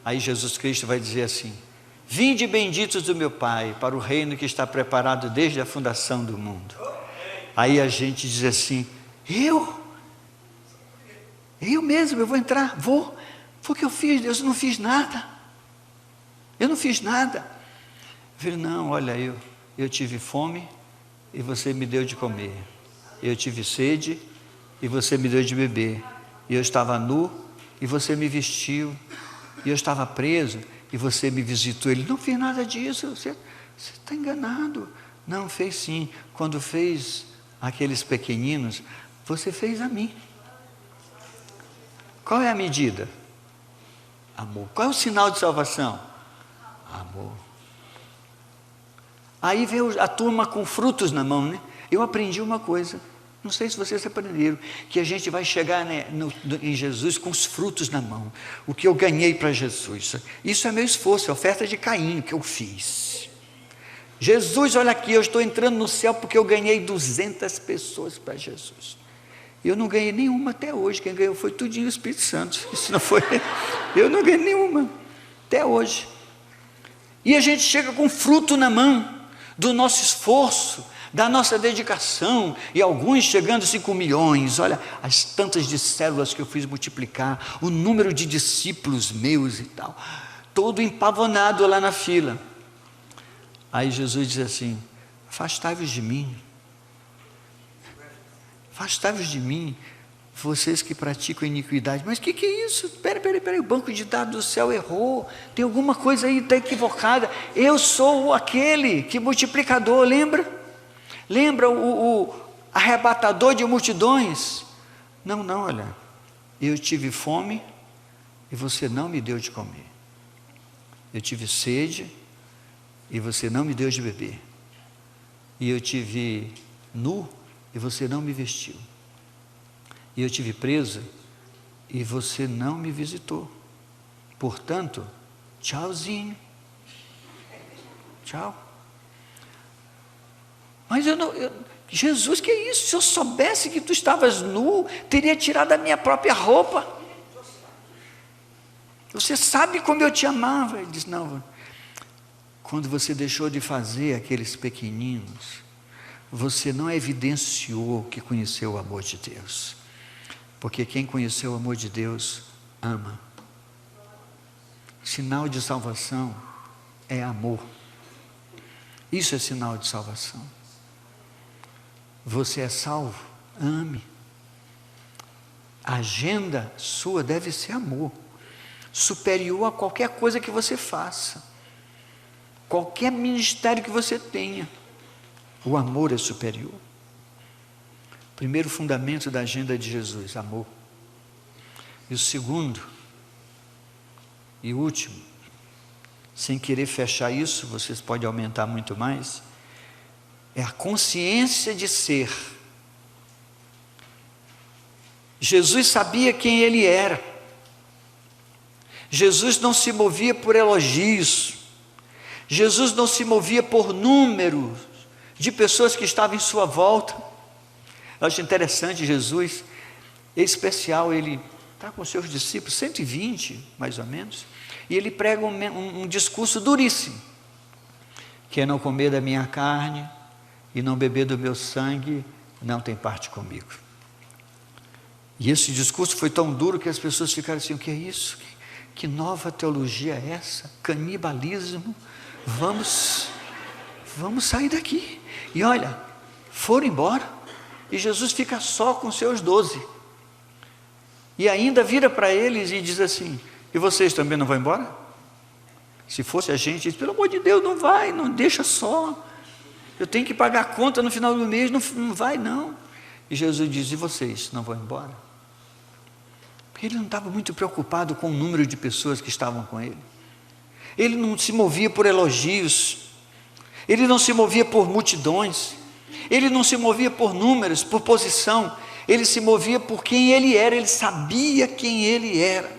Speaker 4: aí Jesus Cristo vai dizer assim: vinde benditos do meu Pai, para o reino que está preparado desde a fundação do mundo. Aí a gente diz assim: eu mesmo, eu vou entrar, foi o que eu fiz, Deus, eu não fiz nada. Eu falei: não, olha, eu tive fome e você me deu de comer. Eu tive sede e você me deu de beber. E eu estava nu e você me vestiu. E eu estava preso e você me visitou. Ele: não fiz nada disso, você está enganado. Não, fez sim. Quando fez aqueles pequeninos, você fez a mim. Qual é a medida? Amor. Qual é o sinal de salvação? Amor. Aí veio a turma com frutos na mão, Eu aprendi uma coisa, não sei se vocês aprenderam, que a gente vai chegar em Jesus com os frutos na mão. O que eu ganhei para Jesus, isso é meu esforço, é oferta de Caim que eu fiz. Jesus, olha aqui, eu estou entrando no céu porque eu ganhei 200 pessoas para Jesus. Eu não ganhei nenhuma até hoje, quem ganhou foi tudinho o Espírito Santo. Isso não foi, eu não ganhei nenhuma até hoje. E a gente chega com fruto na mão do nosso esforço, da nossa dedicação, e alguns chegando assim com milhões. Olha as tantas de células que eu fiz multiplicar, o número de discípulos meus e tal, todo empavonado lá na fila. Aí Jesus diz assim: afastai-vos de mim, vocês que praticam iniquidade. Mas o que é isso? Peraí, o banco de dados do céu errou, tem alguma coisa aí, está equivocada. Eu sou aquele que multiplicador, lembra o arrebatador de multidões? Não, olha, eu tive fome e você não me deu de comer, eu tive sede e você não me deu de beber, e eu tive nu e você não me vestiu, e eu tive preso e você não me visitou. Portanto, tchauzinho, tchau. Mas Jesus, que é isso? Se eu soubesse que tu estavas nu, teria tirado a minha própria roupa. Você sabe como eu te amava. Ele diz: não, quando você deixou de fazer aqueles pequeninos, você não evidenciou que conheceu o amor de Deus, porque quem conheceu o amor de Deus ama. Sinal de salvação é amor. Isso é sinal de salvação. Você é salvo? Ame. A agenda sua deve ser amor, superior a qualquer coisa que você faça, qualquer ministério que você tenha. O amor é superior. Primeiro fundamento da agenda de Jesus, amor. E o segundo e último, sem querer fechar isso, vocês podem aumentar muito mais, é a consciência de ser. Jesus sabia quem ele era. Jesus não se movia por elogios. Jesus não se movia por números de pessoas que estavam em sua volta. Eu acho interessante, Jesus, é especial, ele está com seus discípulos, 120 mais ou menos, e ele prega um discurso duríssimo: quem não comer da minha carne e não beber do meu sangue, não tem parte comigo. E esse discurso foi tão duro que as pessoas ficaram assim: o que é isso? Que nova teologia é essa? Canibalismo? Vamos sair daqui. E olha, foram embora, e Jesus fica só com seus 12, e ainda vira para eles e diz assim: e vocês também não vão embora? Se fosse a gente, diz, pelo amor de Deus, não vai, não deixa só, eu tenho que pagar a conta no final do mês, não vai não. E Jesus diz: e vocês não vão embora? Porque ele não estava muito preocupado com o número de pessoas que estavam com ele. Ele não se movia por elogios, ele não se movia por multidões, ele não se movia por números, por posição, ele se movia por quem ele era, ele sabia quem ele era.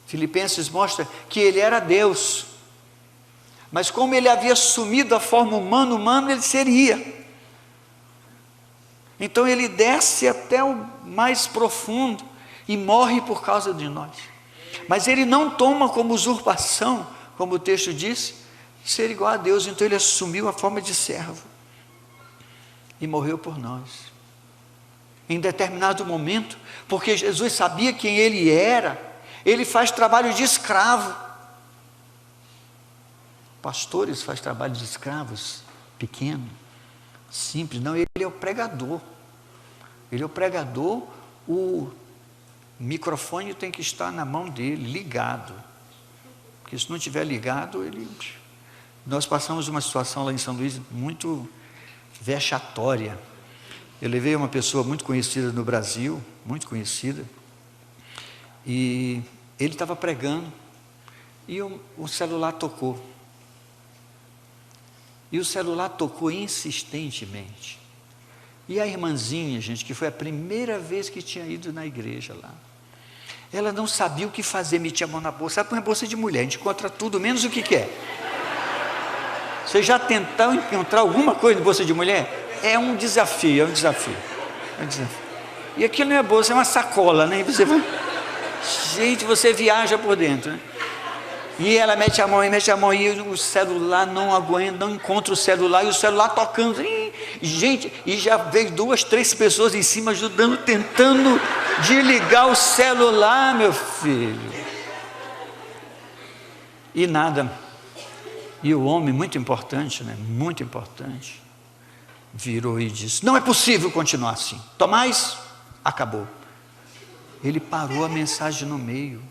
Speaker 4: Filipenses mostra que ele era Deus, mas como ele havia assumido a forma humana, ele seria. Então ele desce até o mais profundo e morre por causa de nós. Mas ele não toma como usurpação, como o texto diz, ser igual a Deus. Então ele assumiu a forma de servo e morreu por nós. Em determinado momento, porque Jesus sabia quem ele era, ele faz trabalho de escravo. Pastores fazem trabalho de escravos, pequeno, simples. Não, ele é o pregador. Ele é o pregador, o microfone tem que estar na mão dele, ligado. Porque se não estiver ligado, ele... Nós passamos uma situação lá em São Luís muito vexatória. Eu levei uma pessoa muito conhecida no Brasil, muito conhecida, e ele estava pregando, e o celular tocou. E o celular tocou insistentemente. E a irmãzinha, gente, que foi a primeira vez que tinha ido na igreja lá, ela não sabia o que fazer, metia a mão na bolsa. Sabe, põe a bolsa de mulher, a gente encontra tudo, menos o que quer. Você já tentou encontrar alguma coisa em bolsa de mulher? É um desafio, é um desafio. E aquilo não é bolsa, é uma sacola, né? E você vai... Gente, você viaja por dentro, né? E ela mete a mão e o celular não aguenta, não encontra o celular, e o celular tocando. Gente, e já veio 2, 3 pessoas em cima ajudando, tentando desligar o celular, meu filho. E nada. E o homem, muito importante, né? Muito importante, virou e disse: não é possível continuar assim. Tomás, acabou. Ele parou a mensagem no meio.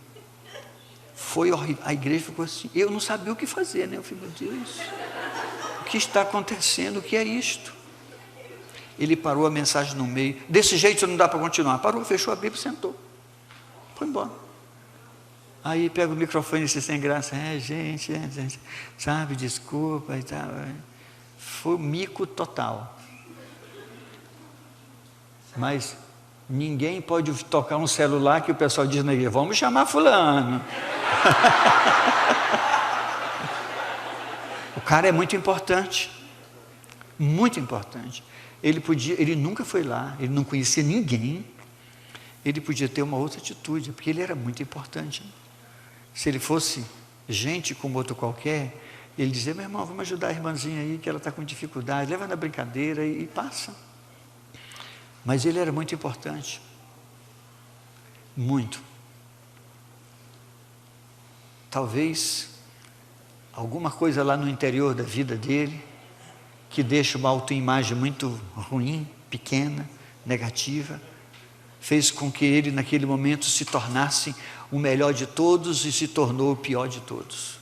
Speaker 4: Foi horrível. A igreja ficou assim. Eu não sabia o que fazer, né? Eu falei: meu Deus, o que está acontecendo? O que é isto? Ele parou a mensagem no meio. Desse jeito não dá para continuar. Parou, fechou a Bíblia e sentou. Foi embora. Aí pega o microfone e disse sem graça: gente, sabe, desculpa e tal. Foi mico total. Mas ninguém pode tocar um celular que o pessoal diz na igreja: vamos chamar fulano. O cara é muito importante. Muito importante. Ele nunca foi lá, ele não conhecia ninguém. Ele podia ter uma outra atitude, porque ele era muito importante. Se ele fosse gente como outro qualquer, ele dizia: meu irmão, vamos ajudar a irmãzinha aí, que ela está com dificuldade, leva na brincadeira e passa. Mas ele era muito importante. Muito. Talvez alguma coisa lá no interior da vida dele, que deixa uma autoimagem muito ruim, pequena, negativa, fez com que ele naquele momento se tornasse o melhor de todos e se tornou o pior de todos.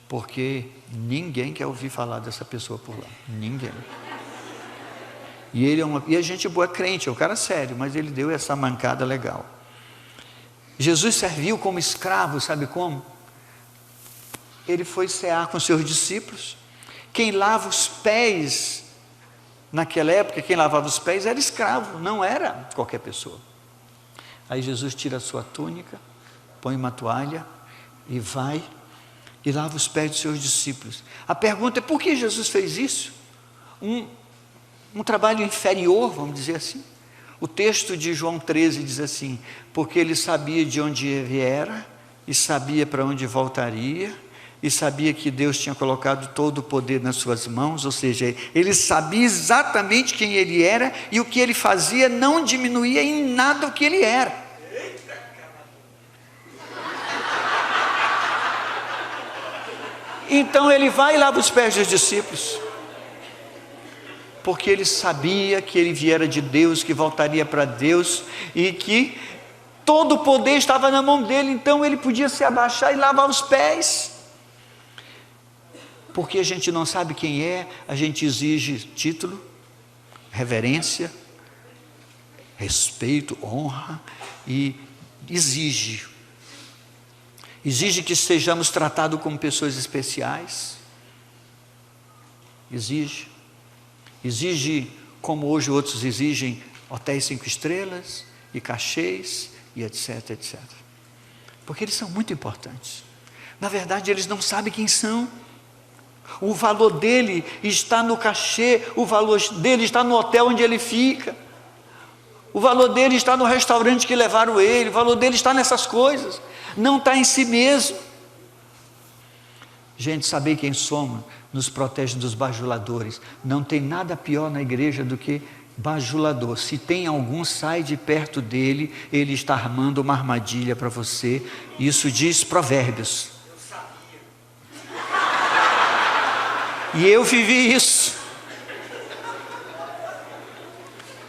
Speaker 4: Porque ninguém quer ouvir falar dessa pessoa por lá, ninguém. E ele e a gente boa crente, é um cara sério, mas ele deu essa mancada legal. Jesus serviu como escravo, sabe como? Ele foi cear com seus discípulos. Quem lava os pés, naquela época, quem lavava os pés era escravo, não era qualquer pessoa. Aí Jesus tira a sua túnica, põe uma toalha e vai e lava os pés dos seus discípulos. A pergunta é: por que Jesus fez isso? Um trabalho inferior, vamos dizer assim. O texto de João 13 diz assim: porque ele sabia de onde viera e sabia para onde voltaria, e sabia que Deus tinha colocado todo o poder nas suas mãos, ou seja, ele sabia exatamente quem ele era, e o que ele fazia não diminuía em nada o que ele era. Então ele vai e lava os pés dos discípulos, porque ele sabia que ele viera de Deus, que voltaria para Deus, e que todo o poder estava na mão dele. Então ele podia se abaixar e lavar os pés. Porque a gente não sabe quem é, a gente exige título, reverência, respeito, honra, e exige que sejamos tratados como pessoas especiais, exige como hoje outros exigem hotéis 5 estrelas e cachês e etc, etc, porque eles são muito importantes. Na verdade eles não sabem quem são. O valor dele está no cachê, o valor dele está no hotel onde ele fica, o valor dele está no restaurante que levaram ele, o valor dele está nessas coisas, não está em si mesmo. Gente, saber quem somos nos protege dos bajuladores. Não tem nada pior na igreja do que bajulador. Se tem algum, sai de perto dele, ele está armando uma armadilha para você. Isso diz Provérbios. E eu vivi isso.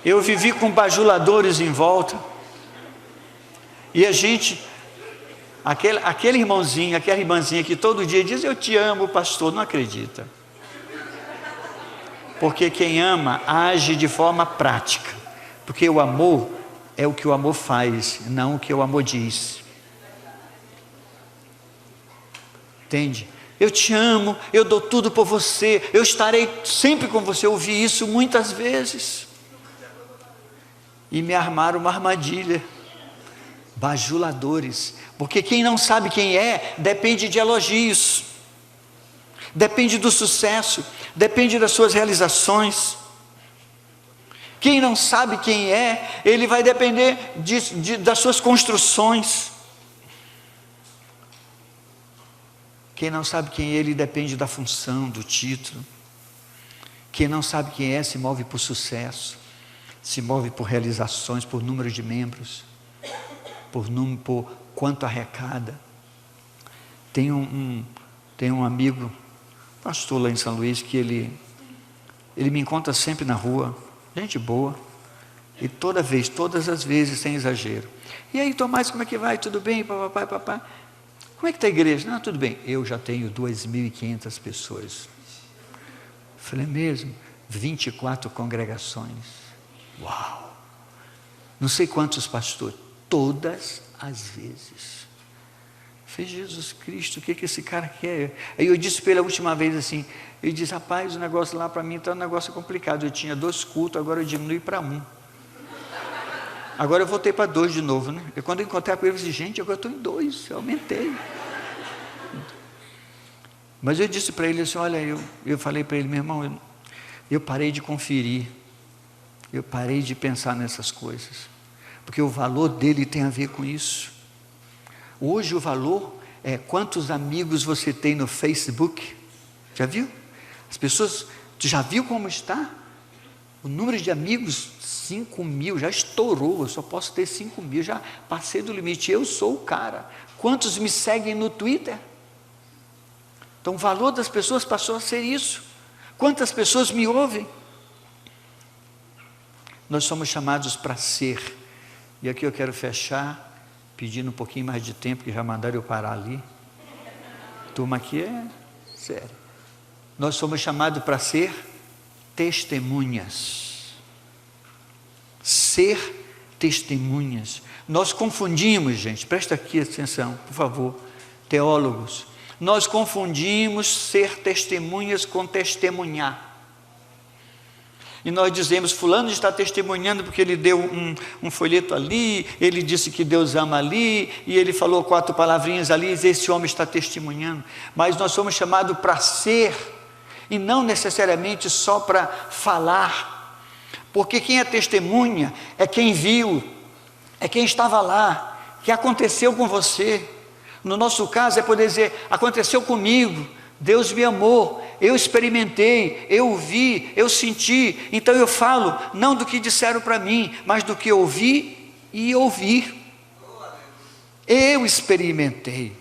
Speaker 4: Eu vivi com bajuladores em volta. E a gente, aquele irmãozinho, aquela irmãzinha que todo dia diz: eu te amo, pastor, não acredita. Porque quem ama age de forma prática. Porque o amor é o que o amor faz, não o que o amor diz. Entende? Eu te amo, eu dou tudo por você, eu estarei sempre com você. Eu ouvi isso muitas vezes. E me armaram uma armadilha. Bajuladores. Porque quem não sabe quem é, depende de elogios, depende do sucesso, depende das suas realizações. Quem não sabe quem é, ele vai depender das suas construções. Quem não sabe quem é, ele depende da função, do título. Quem não sabe quem é, se move por sucesso, se move por realizações, por número de membros, por quanto arrecada. Tem um amigo, pastor lá em São Luís, que ele me encontra sempre na rua, gente boa, e todas as vezes, sem exagero: e aí, Tomás, como é que vai? Tudo bem? Papai. Como é que está a igreja? Não, tudo bem. Eu já tenho 2.500 pessoas. Falei: mesmo? 24 congregações. Uau! Não sei quantos pastores. Todas as vezes. Falei: Jesus Cristo, o que esse cara quer? Aí eu disse pela última vez assim, ele disse: rapaz, o negócio lá para mim está um negócio complicado. Eu tinha 2 cultos, agora eu diminui para 1. Agora eu voltei para 2 de novo, né? E quando eu encontrei com ele, eu disse: gente, agora eu estou em 2, eu aumentei. Mas eu disse para ele assim: olha, eu falei para ele: meu irmão, eu parei de conferir, eu parei de pensar nessas coisas, porque o valor dele tem a ver com isso. Hoje o valor é quantos amigos você tem no Facebook. Já viu? As pessoas, tu já viu como está? O número de amigos, 5.000, já estourou. Eu só posso ter 5.000, já passei do limite. Eu sou o cara. Quantos me seguem no Twitter? Então o valor das pessoas passou a ser isso. Quantas pessoas me ouvem? Nós somos chamados para ser. E aqui eu quero fechar, pedindo um pouquinho mais de tempo, que já mandaram eu parar ali. Turma aqui é sério. Nós somos chamados para ser testemunhas. Ser testemunhas. Nós confundimos, gente, presta aqui atenção, por favor, teólogos. Nós confundimos ser testemunhas com testemunhar. E nós dizemos, fulano está testemunhando porque ele deu um folheto ali, ele disse que Deus ama ali, e ele falou 4 palavrinhas ali, e esse homem está testemunhando. Mas nós somos chamados para ser, e não necessariamente só para falar, porque quem é testemunha é quem viu, é quem estava lá, que aconteceu com você. No nosso caso é poder dizer, aconteceu comigo, Deus me amou, eu experimentei, eu vi, eu senti, então eu falo, não do que disseram para mim, mas do que eu vi e ouvi. Eu experimentei.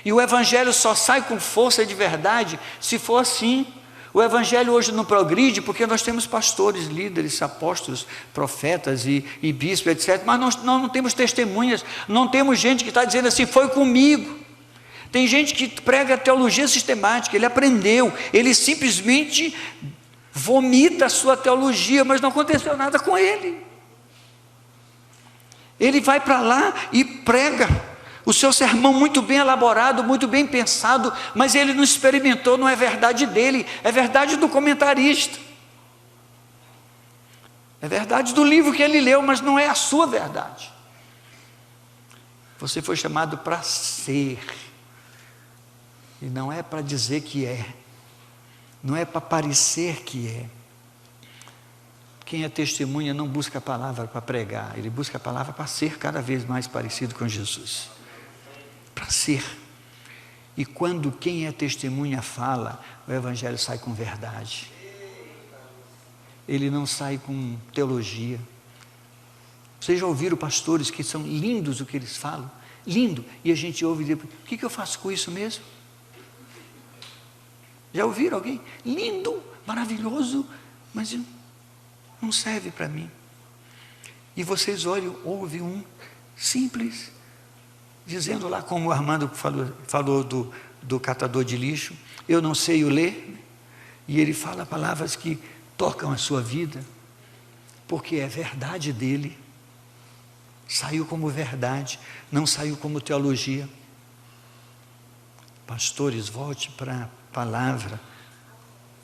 Speaker 4: E o Evangelho só sai com força de verdade se for assim. O Evangelho hoje não progride porque nós temos pastores, líderes, apóstolos, profetas e bispos, etc. Mas nós não temos testemunhas, não temos gente que está dizendo assim, foi comigo. Tem gente que prega teologia sistemática, ele aprendeu, ele simplesmente vomita a sua teologia, mas não aconteceu nada com ele. Ele vai para lá e prega o seu sermão muito bem elaborado, muito bem pensado, mas ele não experimentou, não é verdade dele, é verdade do comentarista. É verdade do livro que ele leu, mas não é a sua verdade. Você foi chamado para ser. E não é para dizer que é, não é para parecer que é. Quem é testemunha não busca a palavra para pregar, ele busca a palavra para ser cada vez mais parecido com Jesus. Para ser. E quando quem é testemunha fala, o Evangelho sai com verdade. Ele não sai com teologia. Vocês já ouviram pastores que são lindos o que eles falam? Lindo. E a gente ouve e diz, o que eu faço com isso mesmo? Já ouviram alguém? Lindo, maravilhoso, mas não serve para mim. E vocês olham, ouvem um simples, dizendo lá como o Armando falou do catador de lixo, eu não sei o ler, e ele fala palavras que tocam a sua vida, porque é verdade dele, saiu como verdade, não saiu como teologia. Pastores, volte para a palavra,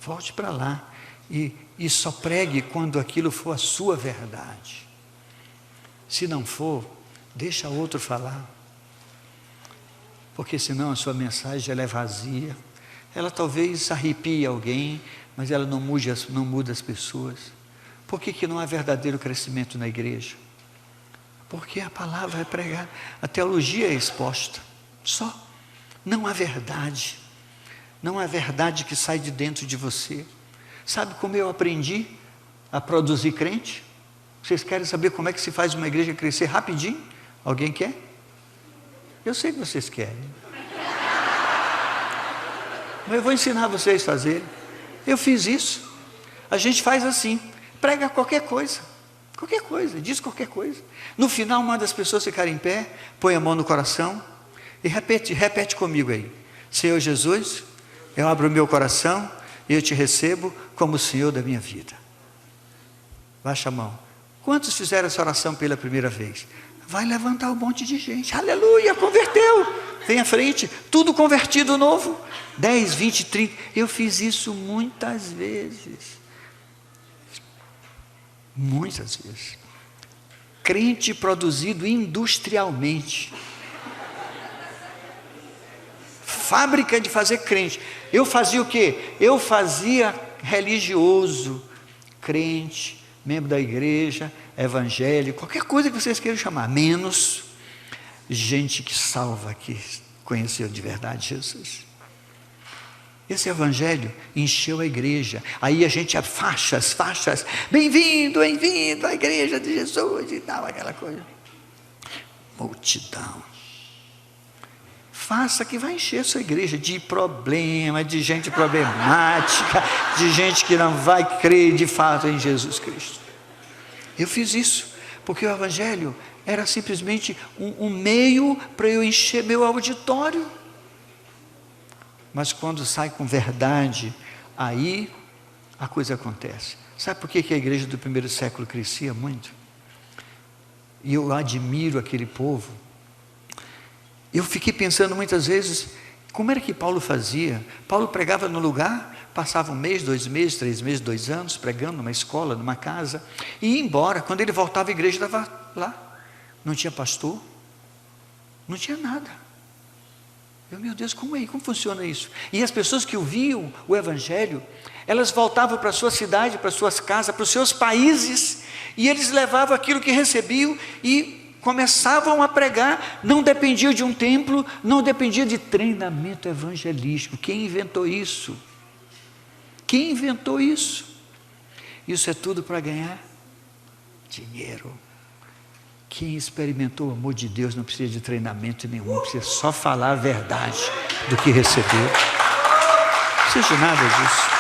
Speaker 4: volte para lá e só pregue quando aquilo for a sua verdade. Se não for, deixa outro falar, porque senão a sua mensagem ela é vazia, ela talvez arrepie alguém, mas ela não muda as pessoas. Por que não há verdadeiro crescimento na igreja? Porque a palavra é pregada, a teologia é exposta, só, não há verdade. Não é verdade que sai de dentro de você. Sabe como eu aprendi a produzir crente? Vocês querem saber como é que se faz uma igreja crescer rapidinho? Alguém quer? Eu sei que vocês querem. Mas eu vou ensinar vocês a fazer. Eu fiz isso. A gente faz assim, prega qualquer coisa, diz qualquer coisa. No final, manda as pessoas ficarem em pé, põe a mão no coração e repete comigo aí. Senhor Jesus, eu abro o meu coração e eu te recebo como o Senhor da minha vida. Baixa a mão. Quantos fizeram essa oração pela primeira vez? Vai levantar um monte de gente. Aleluia, converteu. Vem à frente, tudo convertido novo. 10, 20, 30. Eu fiz isso muitas vezes. Muitas vezes. Crente produzido industrialmente. Fábrica de fazer crente. Eu fazia o quê? Eu fazia religioso, crente, membro da igreja, evangélico, qualquer coisa que vocês queiram chamar, menos gente que salva, que conheceu de verdade Jesus. Esse evangelho encheu a igreja. Aí a gente, faixas, bem-vindo à igreja de Jesus e tal, aquela coisa. Multidão. Faça que vai encher a sua igreja de problema, de gente problemática, de gente que não vai crer de fato em Jesus Cristo. Eu fiz isso, porque o Evangelho era simplesmente um meio para eu encher meu auditório. Mas quando sai com verdade, aí a coisa acontece. Sabe por que a igreja do primeiro século crescia muito? E eu admiro aquele povo. Eu fiquei pensando muitas vezes, como era que Paulo fazia? Paulo pregava no lugar, passava 1 mês, 2 meses, 3 meses, 2 anos, pregando numa escola, numa casa, e ia embora. Quando ele voltava, a igreja estava lá. Não tinha pastor, não tinha nada. Meu Deus, como funciona isso? E as pessoas que ouviam o Evangelho, elas voltavam para a sua cidade, para as suas casas, para os seus países, e eles levavam aquilo que recebiam e começavam a pregar. Não dependia de um templo, não dependia de treinamento evangelístico. Quem inventou isso? Quem inventou isso? Isso é tudo para ganhar dinheiro. Quem experimentou o amor de Deus não precisa de treinamento nenhum, precisa só falar a verdade do que recebeu. Não precisa de nada disso.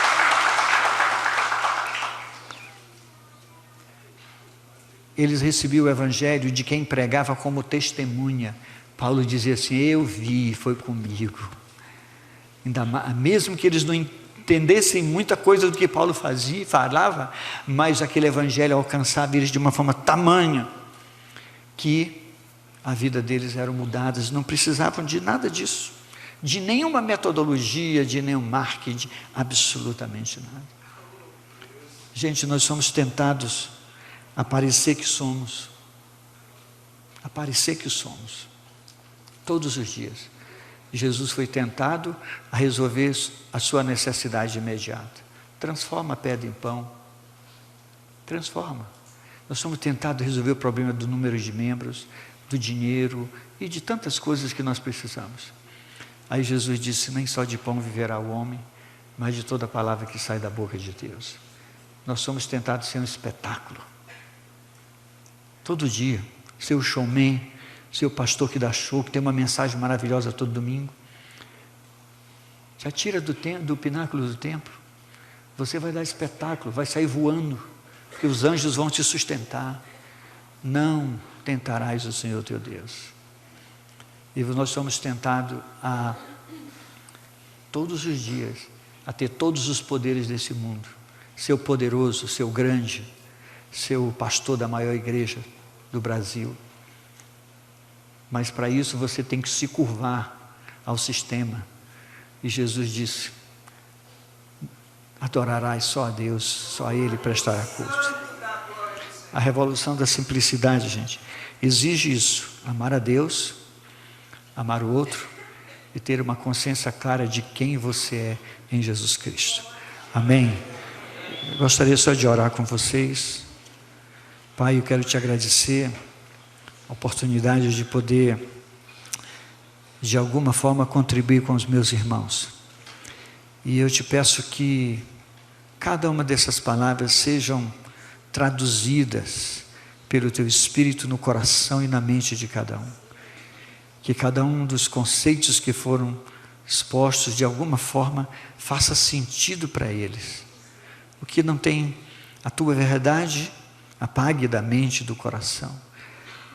Speaker 4: Eles recebiam o Evangelho de quem pregava como testemunha. Paulo dizia assim: eu vi, foi comigo. Ainda mais, mesmo que eles não entendessem muita coisa do que Paulo falava, mas aquele Evangelho alcançava eles de uma forma tamanha, que a vida deles era mudada, não precisavam de nada disso, de nenhuma metodologia, de nenhum marketing, absolutamente nada. Gente, nós somos tentados a parecer que somos, todos os dias. Jesus foi tentado a resolver a sua necessidade imediata. Transforma a pedra em pão, transforma. Nós somos tentados a resolver o problema do número de membros, do dinheiro e de tantas coisas que nós precisamos. Aí Jesus disse: nem só de pão viverá o homem, mas de toda palavra que sai da boca de Deus. Nós somos tentados a ser um espetáculo. Todo dia, ser o showman, ser o pastor que dá show, que tem uma mensagem maravilhosa todo domingo. Já tira do pináculo do templo. Você vai dar espetáculo, vai sair voando, que os anjos vão te sustentar. Não tentarás o Senhor teu Deus. E nós somos tentados a, todos os dias, a ter todos os poderes desse mundo. Ser o poderoso, ser o grande, ser o pastor da maior igreja do Brasil. Mas para isso você tem que se curvar ao sistema. E Jesus disse: adorarás só a Deus, só a Ele prestará culto. A revolução da simplicidade, gente, exige isso: amar a Deus, amar o outro e ter uma consciência clara de quem você é em Jesus Cristo. Amém? Eu gostaria só de orar com vocês. Pai, eu quero te agradecer a oportunidade de poder, de alguma forma, contribuir com os meus irmãos. E eu te peço que cada uma dessas palavras sejam traduzidas pelo teu Espírito no coração e na mente de cada um. Que cada um dos conceitos que foram expostos, de alguma forma, faça sentido para eles. O que não tem a tua verdade, apague da mente e do coração.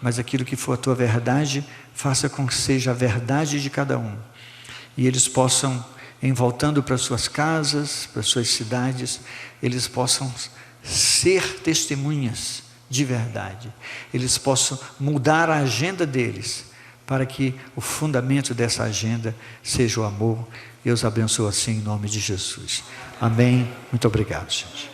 Speaker 4: Mas aquilo que for a tua verdade, faça com que seja a verdade de cada um. E eles possam, em voltando para suas casas, para suas cidades, eles possam ser testemunhas de verdade. Eles possam mudar a agenda deles, para que o fundamento dessa agenda seja o amor. Eu os abençoo assim em nome de Jesus. Amém. Muito obrigado, gente.